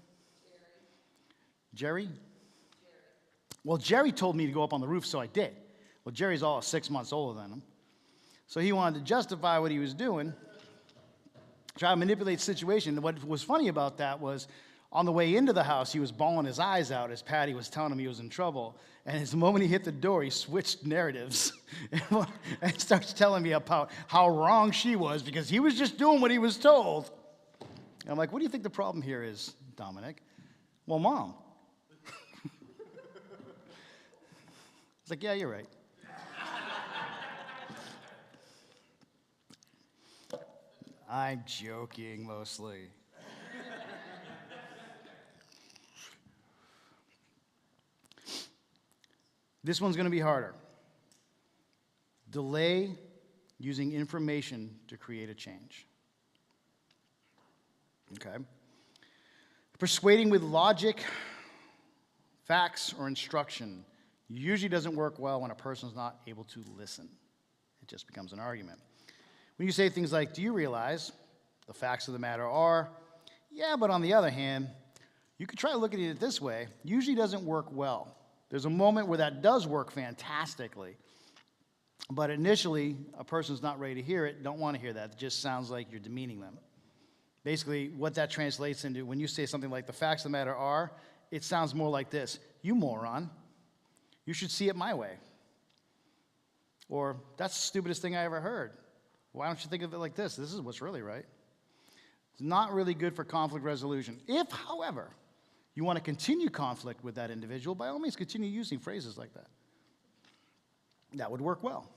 Jerry? Well, Jerry told me to go up on the roof, so I did. Well, Jerry's all 6 months older than him. So he wanted to justify what he was doing, try to manipulate the situation. And what was funny about that was on the way into the house, he was bawling his eyes out as Patty was telling him he was in trouble. And the moment he hit the door, he switched narratives and starts telling me about how wrong she was because he was just doing what he was told. And I'm like, what do you think the problem here is, Dominic? Well, Mom. It's like, yeah, you're right. I'm joking mostly. This one's going to be harder. Delay using information to create a change. Okay. Persuading with logic, facts, or instruction usually doesn't work well when a person's not able to listen. It just becomes an argument. When you say things like, do you realize the facts of the matter are, yeah, but on the other hand, you could try looking at it this way, usually doesn't work well There's a moment where that does work fantastically. But initially, a person's not ready to hear it, don't want to hear that. It just sounds like you're demeaning them. Basically, what that translates into, when you say something like, the facts of the matter are, it sounds more like this: you moron, you should see it my way. Or, that's the stupidest thing I ever heard. Why don't you think of it like this? This is what's really right. It's not really good for conflict resolution. If, however, you want to continue conflict with that individual, by all means, continue using phrases like that. That would work well.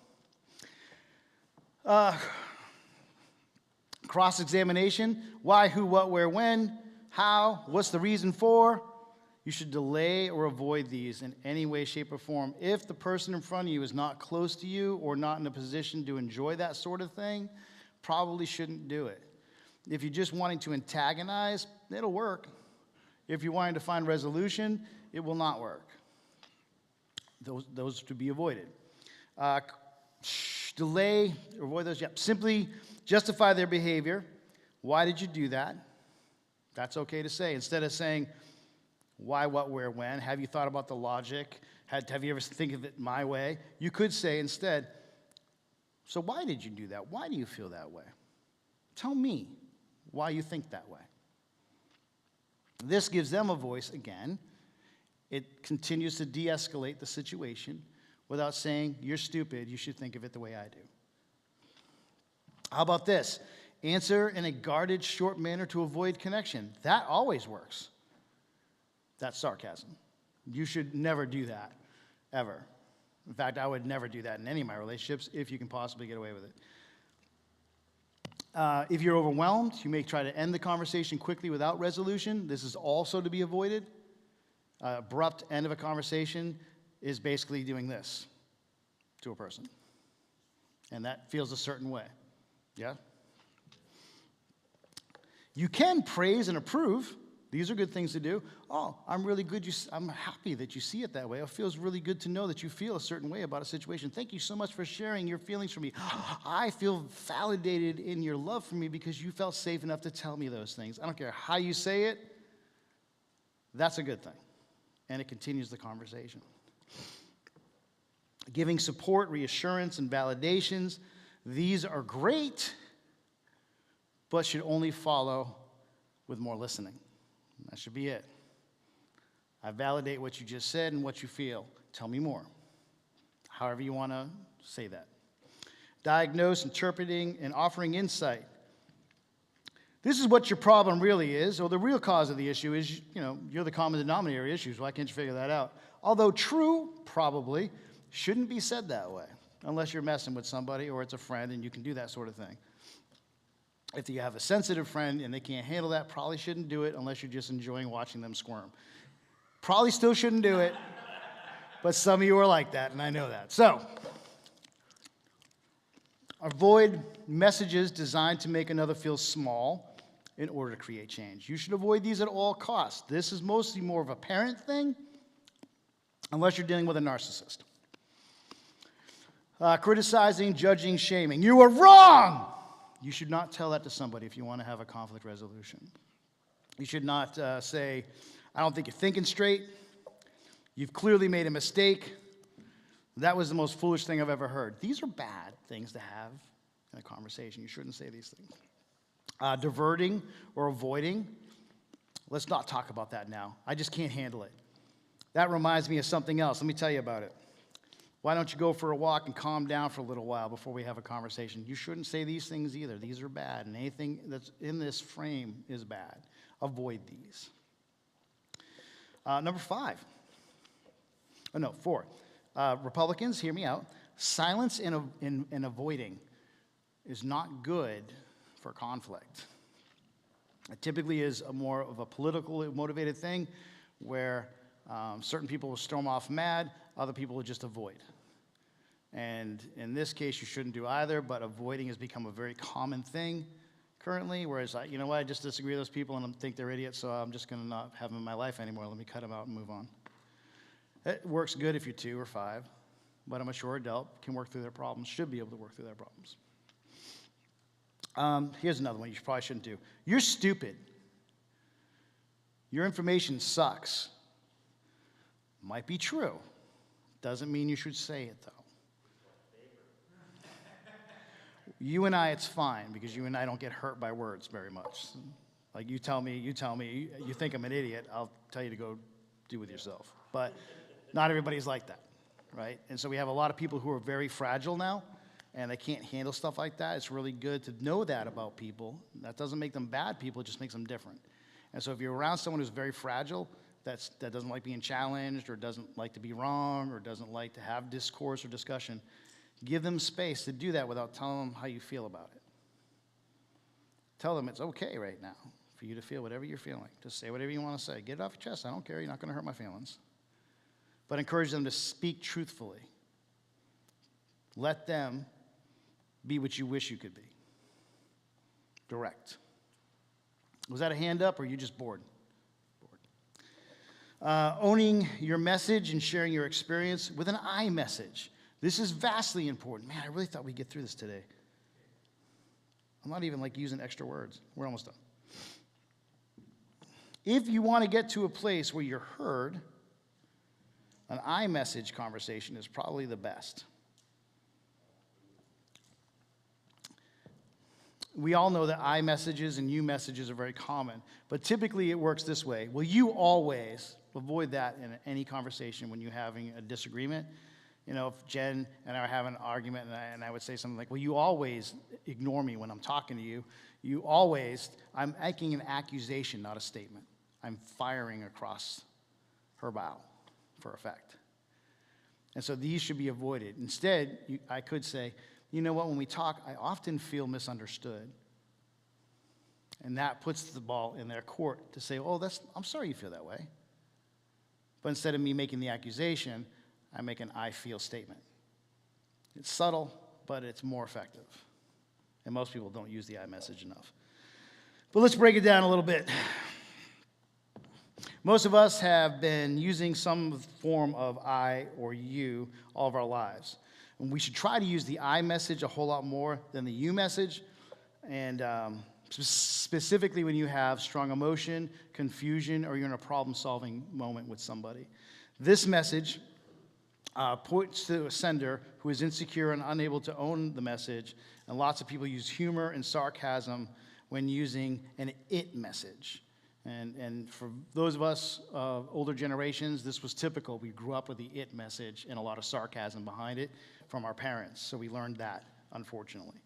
Cross-examination: why, who, what, where, when, how, what's the reason for. You should delay or avoid these in any way, shape, or form. If the person in front of you is not close to you or not in a position to enjoy that sort of thing, probably shouldn't do it. If you're just wanting to antagonize, it'll work. If you're wanting to find resolution, it will not work. Those to be avoided. Delay, avoid those. Yep. Simply justify their behavior. Why did you do that? That's okay to say. Instead of saying, why, what, where, when, have you thought about the logic? Have you ever think of it my way? You could say instead, so why did you do that? Why do you feel that way? Tell me why you think that way. This gives them a voice again. It continues to de-escalate the situation without saying, you're stupid, you should think of it the way I do. How about this? Answer in a guarded, short manner to avoid connection. That always works. That's sarcasm. You should never do that, ever. In fact, I would never do that in any of my relationships if you can possibly get away with it. If you're overwhelmed, you may try to end the conversation quickly without resolution. This is also to be avoided. Abrupt end of a conversation is basically doing this to a person. And that feels a certain way. Yeah? You can praise and approve. These are good things to do. Oh, I'm really good. I'm happy that you see it that way. It feels really good to know that you feel a certain way about a situation. Thank you so much for sharing your feelings for me. I feel validated in your love for me because you felt safe enough to tell me those things. I don't care how you say it. That's a good thing. And it continues the conversation. Giving support, reassurance, and validations. These are great, but should only follow with more listening. That should be it. I validate what you just said and what you feel. Tell me more. However you want to say that. Diagnose, interpreting, and offering insight. This is what your problem really is, or the real cause of the issue is, you're the common denominator of issues. Why can't you figure that out? Although true, probably, shouldn't be said that way, unless you're messing with somebody or it's a friend and you can do that sort of thing. If you have a sensitive friend and they can't handle that, probably shouldn't do it unless you're just enjoying watching them squirm. Probably still shouldn't do it, but some of you are like that, and I know that. So, avoid messages designed to make another feel small in order to create change. You should avoid these at all costs. This is mostly more of a parent thing, unless you're dealing with a narcissist. Criticizing, judging, shaming. You are wrong! You should not tell that to somebody if you want to have a conflict resolution. You should not say, I don't think you're thinking straight. You've clearly made a mistake. That was the most foolish thing I've ever heard. These are bad things to have in a conversation. You shouldn't say these things. Diverting or avoiding. Let's not talk about that now. I just can't handle it. That reminds me of something else. Let me tell you about it. Why don't you go for a walk and calm down for a little while before we have a conversation? You shouldn't say these things either. These are bad, and anything that's in this frame is bad. Avoid these. Number 4. Republicans, hear me out. Silence and avoiding is not good for conflict. It typically is more of a politically motivated thing where certain people will storm off mad, other people will just avoid. And in this case, you shouldn't do either, but avoiding has become a very common thing currently, whereas, you know what, I just disagree with those people and I think they're idiots, so I'm just going to not have them in my life anymore. Let me cut them out and move on. It works good if you're 2 or 5, but a mature adult can work through their problems, should be able to work through their problems. Here's another one you probably shouldn't do. You're stupid. Your information sucks. Might be true. Doesn't mean you should say it, though. You and I, it's fine, because you and I don't get hurt by words very much. Like you tell me, you think I'm an idiot, I'll tell you to go do with yourself. But not everybody's like that, right? And so we have a lot of people who are very fragile now, and they can't handle stuff like that. It's really good to know that about people. That doesn't make them bad people, it just makes them different. And so if you're around someone who's very fragile, that doesn't like being challenged, or doesn't like to be wrong, or doesn't like to have discourse or discussion, give them space to do that without telling them how you feel about it. Tell them it's okay right now for you to feel whatever you're feeling. Just say whatever you want to say. Get it off your chest. I don't care. You're not going to hurt my feelings. But encourage them to speak truthfully. Let them be what you wish you could be. Direct. Was that a hand up, or are you just bored? Owning your message and sharing your experience with an I message. This is vastly important. Man, I really thought we'd get through this today. I'm not even using extra words. We're almost done. If you want to get to a place where you're heard, an I message conversation is probably the best. We all know that I messages and you messages are very common, but typically it works this way. Will you always avoid that in any conversation when you're having a disagreement? You know, if Jen and I are having an argument and I would say something like, well, you always ignore me when I'm talking to you. You always, I'm making an accusation, not a statement. I'm firing across her bow for effect. And so these should be avoided. Instead, I could say, you know what, when we talk, I often feel misunderstood. And that puts the ball in their court to say, oh, I'm sorry you feel that way. But instead of me making the accusation, I make an I feel statement. It's subtle, but it's more effective. And most people don't use the I message enough. But let's break it down a little bit. Most of us have been using some form of I or you all of our lives. And we should try to use the I message a whole lot more than the you message. And specifically when you have strong emotion, confusion, or you're in a problem-solving moment with somebody. This message points to a sender who is insecure and unable to own the message. And lots of people use humor and sarcasm when using an it message. And for those of us older generations, this was typical. We grew up with the it message and a lot of sarcasm behind it from our parents. So we learned that, unfortunately.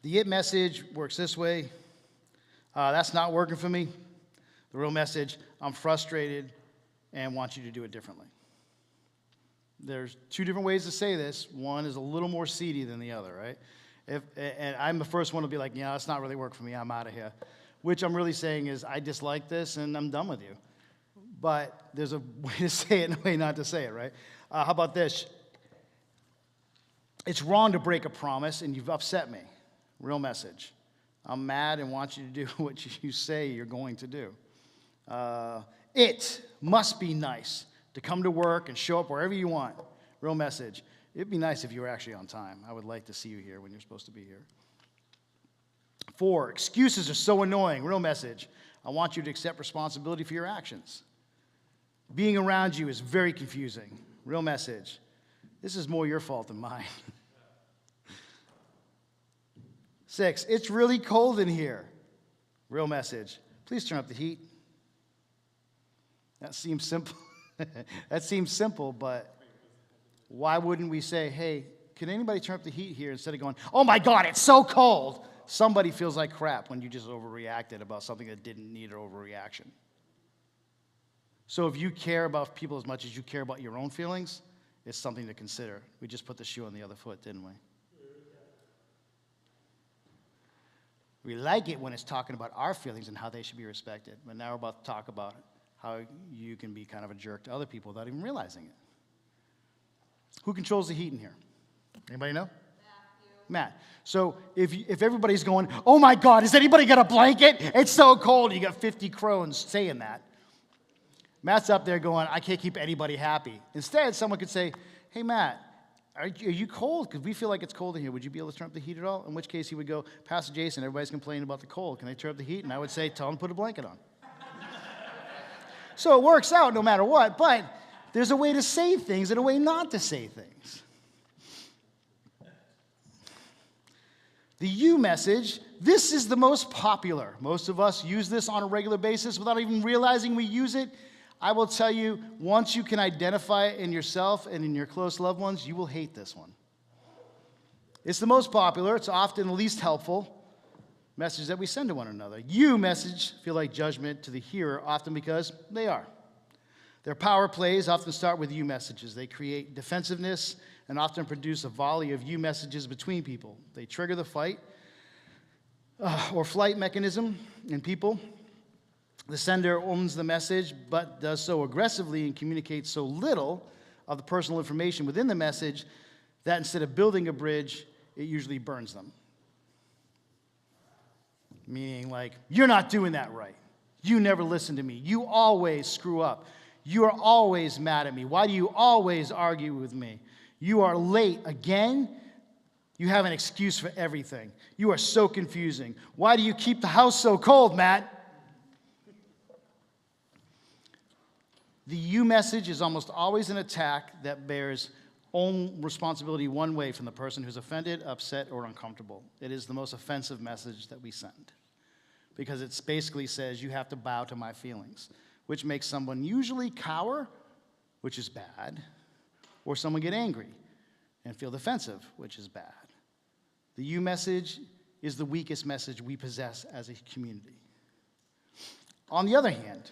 The it message works this way. That's not working for me. The real message, I'm frustrated and want you to do it differently. There's two different ways to say this. One is a little more seedy than the other, right? And I'm the first one to be like, yeah, it's not really working for me. I'm out of here. Which I'm really saying is I dislike this and I'm done with you. But there's a way to say it and a way not to say it, right? How about this? It's wrong to break a promise and you've upset me. Real message. I'm mad and want you to do what you say you're going to do. It must be nice to come to work and show up wherever you want. Real message. It'd be nice if you were actually on time. I would like to see you here when you're supposed to be here. 4, excuses are so annoying. Real message. I want you to accept responsibility for your actions. Being around you is very confusing. Real message. This is more your fault than mine. 6, it's really cold in here. Real message. Please turn up the heat. That seems simple. That seems simple, but why wouldn't we say, hey, can anybody turn up the heat here instead of going, oh my God, it's so cold. Somebody feels like crap when you just overreacted about something that didn't need an overreaction. So if you care about people as much as you care about your own feelings, it's something to consider. We just put the shoe on the other foot, didn't we? We like it when it's talking about our feelings and how they should be respected. But now we're about to talk about how you can be kind of a jerk to other people without even realizing it. Who controls the heat in here? Anybody know? Matt. So if everybody's going, oh my God, has anybody got a blanket? It's so cold. You got 50 crones saying that. Matt's up there going, I can't keep anybody happy. Instead, someone could say, hey, Matt, are you cold? Because we feel like it's cold in here. Would you be able to turn up the heat at all? In which case he would go, Pastor Jason, everybody's complaining about the cold. Can they turn up the heat? And I would say, tell them to put a blanket on. So it works out no matter what, but there's a way to say things and a way not to say things. The you message, this is the most popular. Most of us use this on a regular basis without even realizing we use it. I will tell you, once you can identify it in yourself and in your close loved ones, you will hate this one. It's the most popular. It's often the least helpful message that we send to one another. You message feel like judgment to the hearer, often because they are. Their power plays often start with you messages. They create defensiveness and often produce a volley of you messages between people. They trigger the fight or flight mechanism in people. The sender owns the message, but does so aggressively and communicates so little of the personal information within the message that instead of building a bridge, it usually burns them. Meaning like, you're not doing that right. You never listen to me. You always screw up. You are always mad at me. Why do you always argue with me? You are late again. You have an excuse for everything. You are so confusing. Why do you keep the house so cold, Matt? The you message is almost always an attack that bears own responsibility one way from the person who's offended, upset, or uncomfortable. It is the most offensive message that we send because it basically says you have to bow to my feelings, which makes someone usually cower, which is bad, or someone get angry and feel defensive, which is bad. The you message is the weakest message we possess as a community. On the other hand,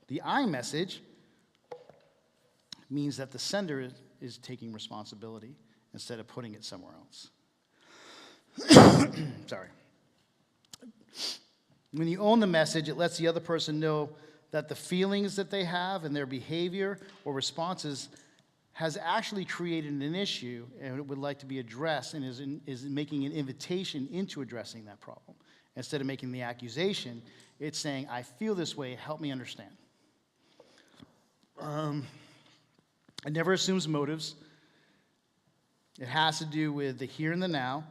the I message means that the sender is taking responsibility instead of putting it somewhere else. Sorry. When you own the message, it lets the other person know that the feelings that they have and their behavior or responses has actually created an issue and it would like to be addressed and is making an invitation into addressing that problem. Instead of making the accusation, it's saying, I feel this way, help me understand. It never assumes motives. It has to do with the here and the now.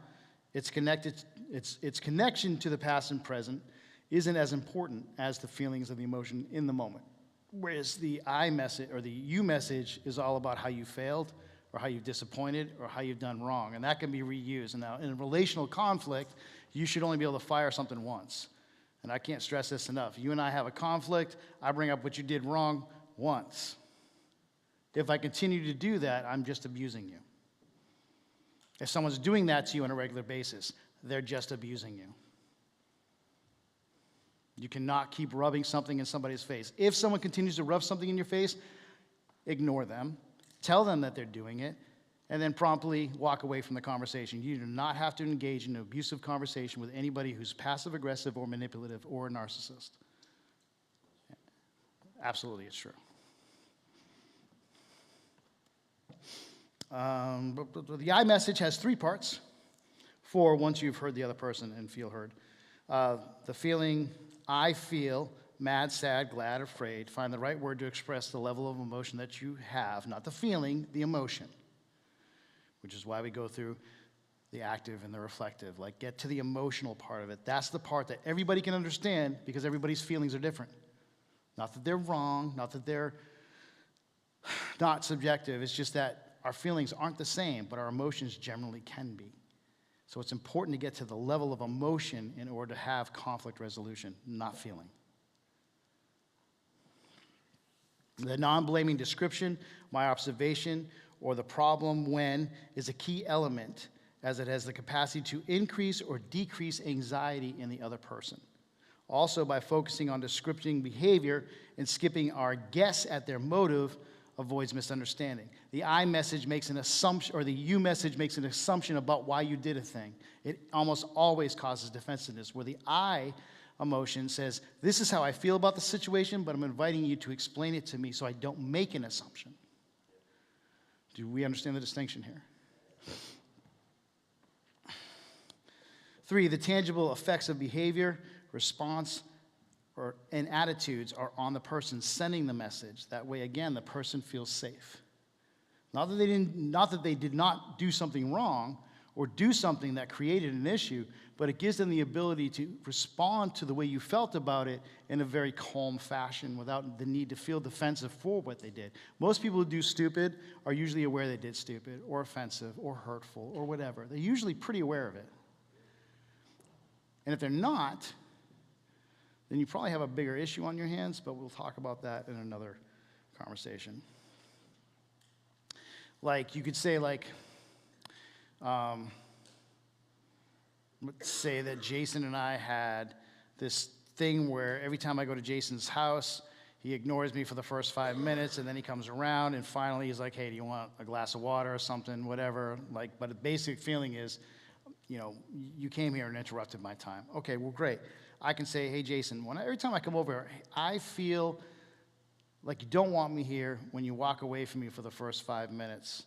Its connection to the past and present isn't as important as the feelings of the emotion in the moment. Whereas the I message or the you message is all about how you failed or how you've disappointed or how you've done wrong. And that can be reused. And now in a relational conflict, you should only be able to fire something once. And I can't stress this enough. You and I have a conflict. I bring up what you did wrong once. If I continue to do that, I'm just abusing you. If someone's doing that to you on a regular basis, they're just abusing you. You cannot keep rubbing something in somebody's face. If someone continues to rub something in your face, ignore them, tell them that they're doing it, and then promptly walk away from the conversation. You do not have to engage in an abusive conversation with anybody who's passive-aggressive or manipulative or a narcissist. Absolutely, it's true. But the I message has 3 parts for once you've heard the other person and feel heard. The feeling, I feel mad, sad, glad, afraid. Find the right word to express the level of emotion that you have, not the feeling, the emotion, which is why we go through the active and the reflective. Like, get to the emotional part of it. That's the part that everybody can understand because everybody's feelings are different. Not that they're wrong, not that they're not subjective. It's just that our feelings aren't the same, but our emotions generally can be. So it's important to get to the level of emotion in order to have conflict resolution, not feeling. The non-blaming description, my observation, or the problem when is a key element as it has the capacity to increase or decrease anxiety in the other person. Also, by focusing on descripting behavior and skipping our guess at their motive, avoids misunderstanding. The I message makes an assumption, or the you message makes an assumption about why you did a thing. It almost always causes defensiveness, where the I emotion says, this is how I feel about the situation, but I'm inviting you to explain it to me so I don't make an assumption. Do we understand the distinction here? 3, the tangible effects of behavior, response, and attitudes are on the person sending the message. That way, again, the person feels safe. Not that they did not do something wrong or do something that created an issue, but it gives them the ability to respond to the way you felt about it in a very calm fashion without the need to feel defensive for what they did. Most people who do stupid are usually aware they did stupid or offensive or hurtful or whatever. They're usually pretty aware of it. And if they're not, then you probably have a bigger issue on your hands, but we'll talk about that in another conversation. Like, you could say, like, let's say that Jason and I had this thing where every time I go to Jason's house, he ignores me for the first 5 minutes, and then he comes around, and finally he's like, hey, do you want a glass of water or something, whatever. Like, but the basic feeling is, you know, you came here and interrupted my time. Okay, well, great. I can say, hey, Jason, every time I come over, I feel like you don't want me here when you walk away from me for the first 5 minutes.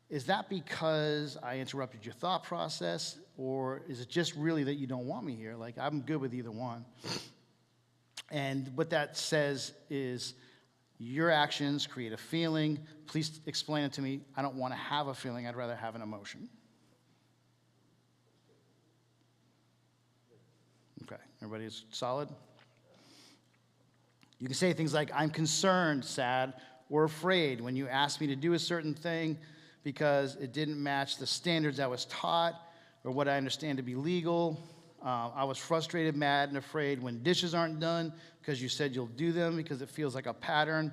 Is that because I interrupted your thought process, or is it just really that you don't want me here? Like, I'm good with either one. And what that says is your actions create a feeling. Please explain it to me. I don't want to have a feeling. I'd rather have an emotion. Okay, everybody is solid? You can say things like, I'm concerned, sad, or afraid when you ask me to do a certain thing because it didn't match the standards I was taught or what I understand to be legal. I was frustrated, mad, and afraid when dishes aren't done because you said you'll do them because it feels like a pattern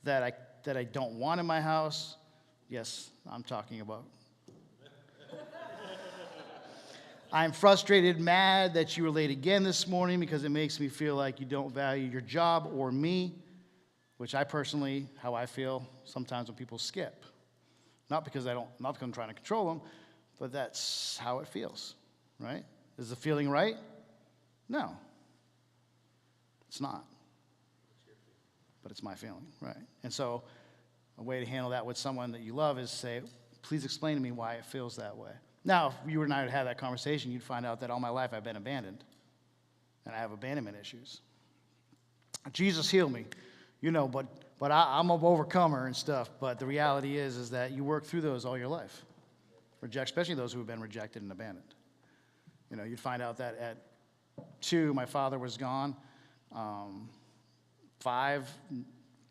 that I don't want in my house. Yes, I'm talking about. I'm frustrated, mad that you were late again this morning because it makes me feel like you don't value your job or me, which I personally, how I feel sometimes when people skip. Not because I'm trying to control them, but that's how it feels, right? Is the feeling right? No. It's not. But it's my feeling, right? And so a way to handle that with someone that you love is say, please explain to me why it feels that way. Now, if you and I had had that conversation, you'd find out that all my life I've been abandoned, and I have abandonment issues. Jesus healed me, you know, but I'm an overcomer and stuff, but the reality is that you work through those all your life, especially those who have been rejected and abandoned. You know, you'd find out that at 2, my father was gone. 5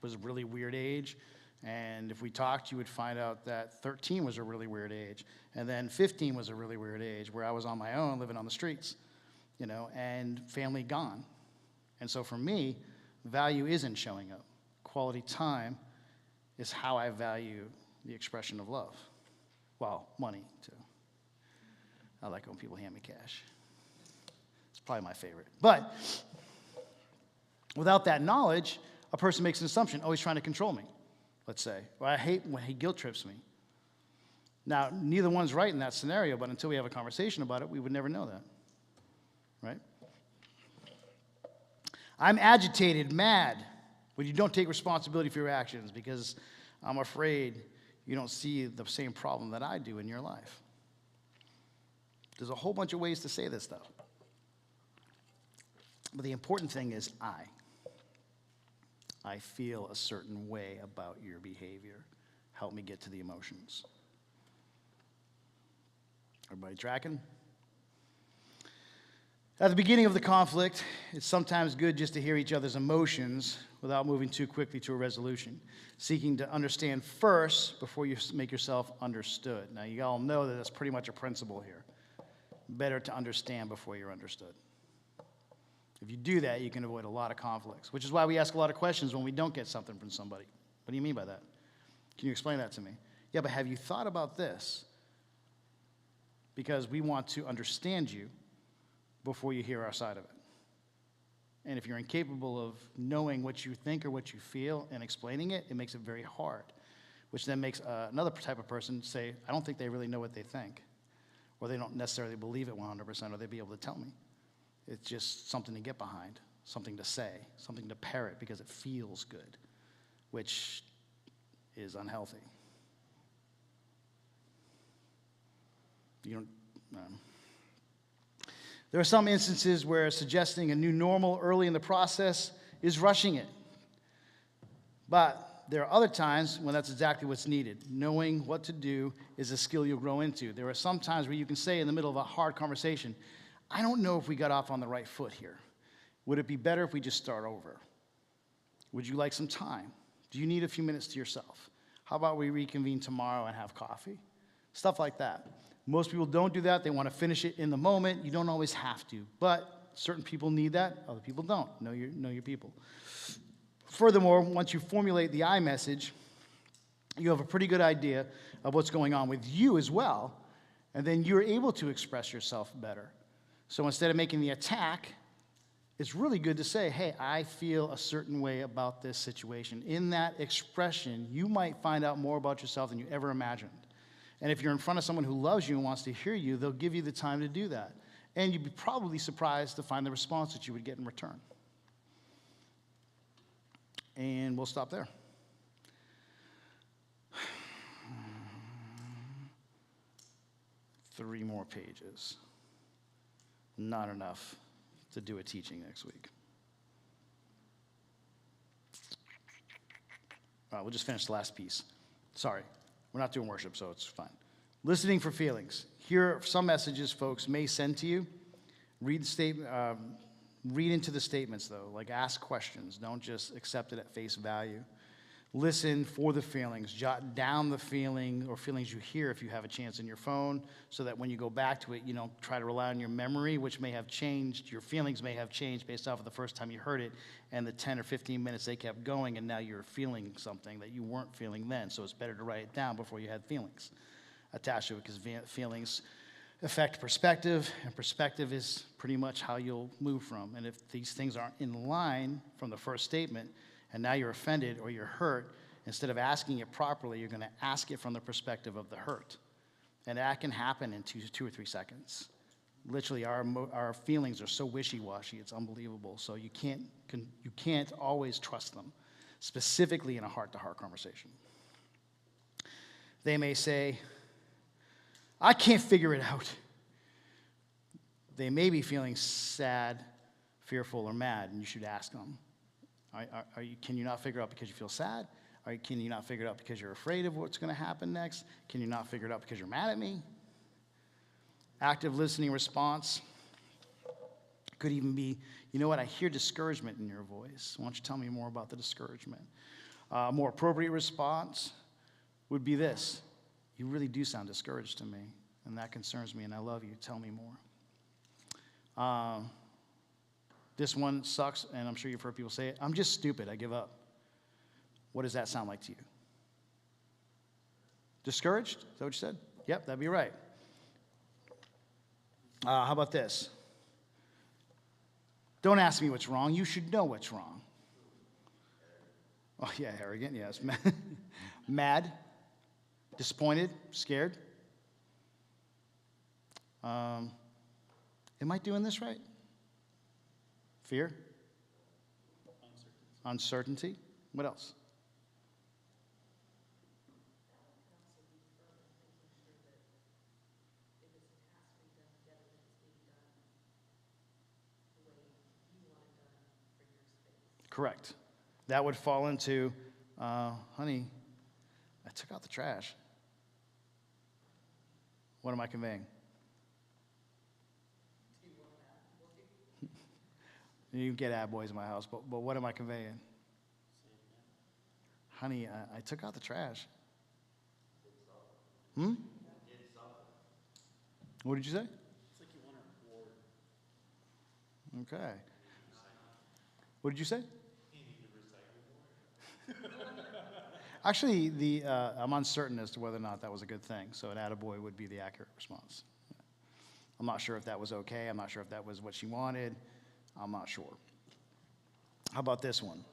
was a really weird age. And if we talked, you would find out that 13 was a really weird age. And then 15 was a really weird age where I was on my own living on the streets, you know, and family gone. And so for me, value isn't showing up. Quality time is how I value the expression of love. Well, money, too. I like when people hand me cash. It's probably my favorite. But without that knowledge, a person makes an assumption, oh, he's trying to control me, let's say. Or I hate when he guilt trips me. Now, neither one's right in that scenario, but until we have a conversation about it, we would never know that, right? I'm agitated, mad, when you don't take responsibility for your actions because I'm afraid you don't see the same problem that I do in your life. There's a whole bunch of ways to say this stuff. But the important thing is I feel a certain way about your behavior. Help me get to the emotions. Everybody tracking? At the beginning of the conflict, it's sometimes good just to hear each other's emotions without moving too quickly to a resolution, seeking to understand first before you make yourself understood. Now, you all know that that's pretty much a principle here. Better to understand before you're understood. If you do that, you can avoid a lot of conflicts, which is why we ask a lot of questions when we don't get something from somebody. What do you mean by that? Can you explain that to me? Yeah, but have you thought about this? Because we want to understand you before you hear our side of it. And if you're incapable of knowing what you think or what you feel and explaining it, it makes it very hard, which then makes another type of person say, I don't think they really know what they think, or they don't necessarily believe it 100%, or they'd be able to tell me. It's just something to get behind, something to say, something to parrot because it feels good, which is unhealthy. There are some instances where suggesting a new normal early in the process is rushing it. But There are other times when that's exactly what's needed. Knowing what to do is a skill you'll grow into. There are some times where you can say in the middle of a hard conversation, I don't know if we got off on the right foot here. Would it be better if we just start over? Would you like some time? Do you need a few minutes to yourself? How about we reconvene tomorrow and have coffee? Stuff like that. Most people don't do that. They want to finish it in the moment. You don't always have to, but certain people need that. Other people don't. Know your people. Furthermore, once you formulate the I message, you have a pretty good idea of what's going on with you as well, and then you're able to express yourself better. So instead of making the attack, it's really good to say, hey, I feel a certain way about this situation. In that expression, you might find out more about yourself than you ever imagined. And if you're in front of someone who loves you and wants to hear you, they'll give you the time to do that. And you'd be probably surprised to find the response that you would get in return. And we'll stop there. Three more pages. Not enough to do a teaching next week. All right, we'll just finish the last piece. Sorry, we're not doing worship, so it's fine. Listening for feelings. Here are some messages folks may send to you. Read into the statements, though. Like, ask questions. Don't just accept it at face value. Listen for the feelings. Jot down the feeling or feelings you hear if you have a chance in your phone, so that when you go back to it, you don't try to rely on your memory, which may have changed. Your feelings may have changed based off of the first time you heard it and the 10 or 15 minutes they kept going, and now you're feeling something that you weren't feeling then. So it's better to write it down before you had feelings attached to it, because feelings affect perspective, and perspective is pretty much how you'll move from. And if these things aren't in line from the first statement, and now you're offended or you're hurt, instead of asking it properly, you're going to ask it from the perspective of the hurt. And that can happen in two or 3 seconds. Literally, our feelings are so wishy-washy, it's unbelievable. So you can't always trust them, specifically in a heart-to-heart conversation. They may say, I can't figure it out. They may be feeling sad, fearful, or mad, and you should ask them, can you not figure it out because you feel sad? Can you not figure it out because you're afraid of what's going to happen next? Can you not figure it out because you're mad at me? Active listening response could even be, you know what, I hear discouragement in your voice. Why don't you tell me more about the discouragement? A more appropriate response would be this: you really do sound discouraged to me, and that concerns me, and I love you. Tell me more. This one sucks, and I'm sure you've heard people say it. I'm just stupid. I give up. What does that sound like to you? Discouraged? Is that what you said? Yep, that'd be right. How about this? Don't ask me what's wrong. You should know what's wrong. Oh, yeah, arrogant, yes. Mad, disappointed, scared. Am I doing this right? Fear? Uncertainty. What else? Correct. That would fall into, honey, I took out the trash. What am I conveying? You get ad boys in my house, but what am I conveying? Honey, I took out the trash. What did you say? It's like you want a reward. Okay. What did you say? Actually, I'm uncertain as to whether or not that was a good thing, so an attaboy would be the accurate response. I'm not sure if that was okay. I'm not sure if that was what she wanted. I'm not sure. How about this one?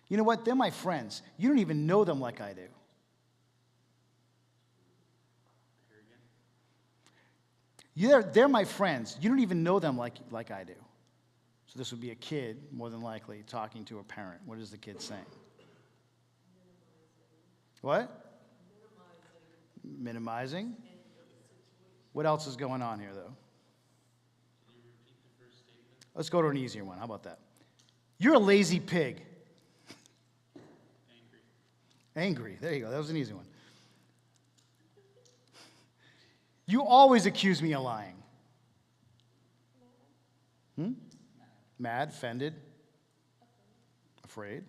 You know what? They're my friends. You don't even know them like I do. They're my friends. You don't even know them like I do. So this would be a kid, more than likely, talking to a parent. What is the kid saying? What? Minimizing. What else is going on here, though? Let's go to an easier one. How about that? You're a lazy pig. Angry. Angry. There you go. That was an easy one. You always accuse me of lying. Mad, offended, afraid.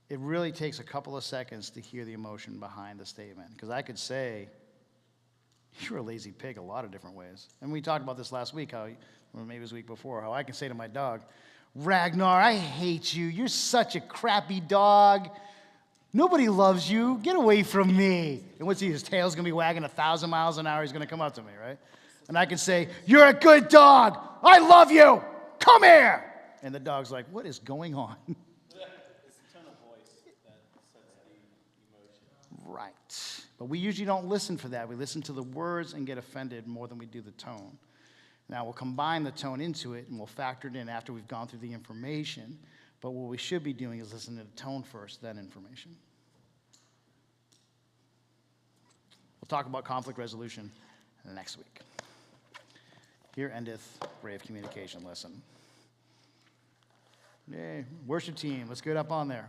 It really takes a couple of seconds to hear the emotion behind the statement. Because I could say, you're a lazy pig a lot of different ways. And we talked about this last week, or maybe it was the week before, how I can say to my dog, Ragnar, I hate you. You're such a crappy dog. Nobody loves you. Get away from me. And what's his tail's going to be wagging 1,000 miles an hour. He's going to come up to me, right? And I can say, you're a good dog. I love you. Come here. And the dog's like, what is going on? It's the tone of voice that sets the emotion. Right. But we usually don't listen for that. We listen to the words and get offended more than we do the tone. Now, we'll combine the tone into it, and we'll factor it in after we've gone through the information. But what we should be doing is listening to the tone first, then information. We'll talk about conflict resolution next week. Here endeth Brave Communication lesson. Yay. Worship team, let's get up on there.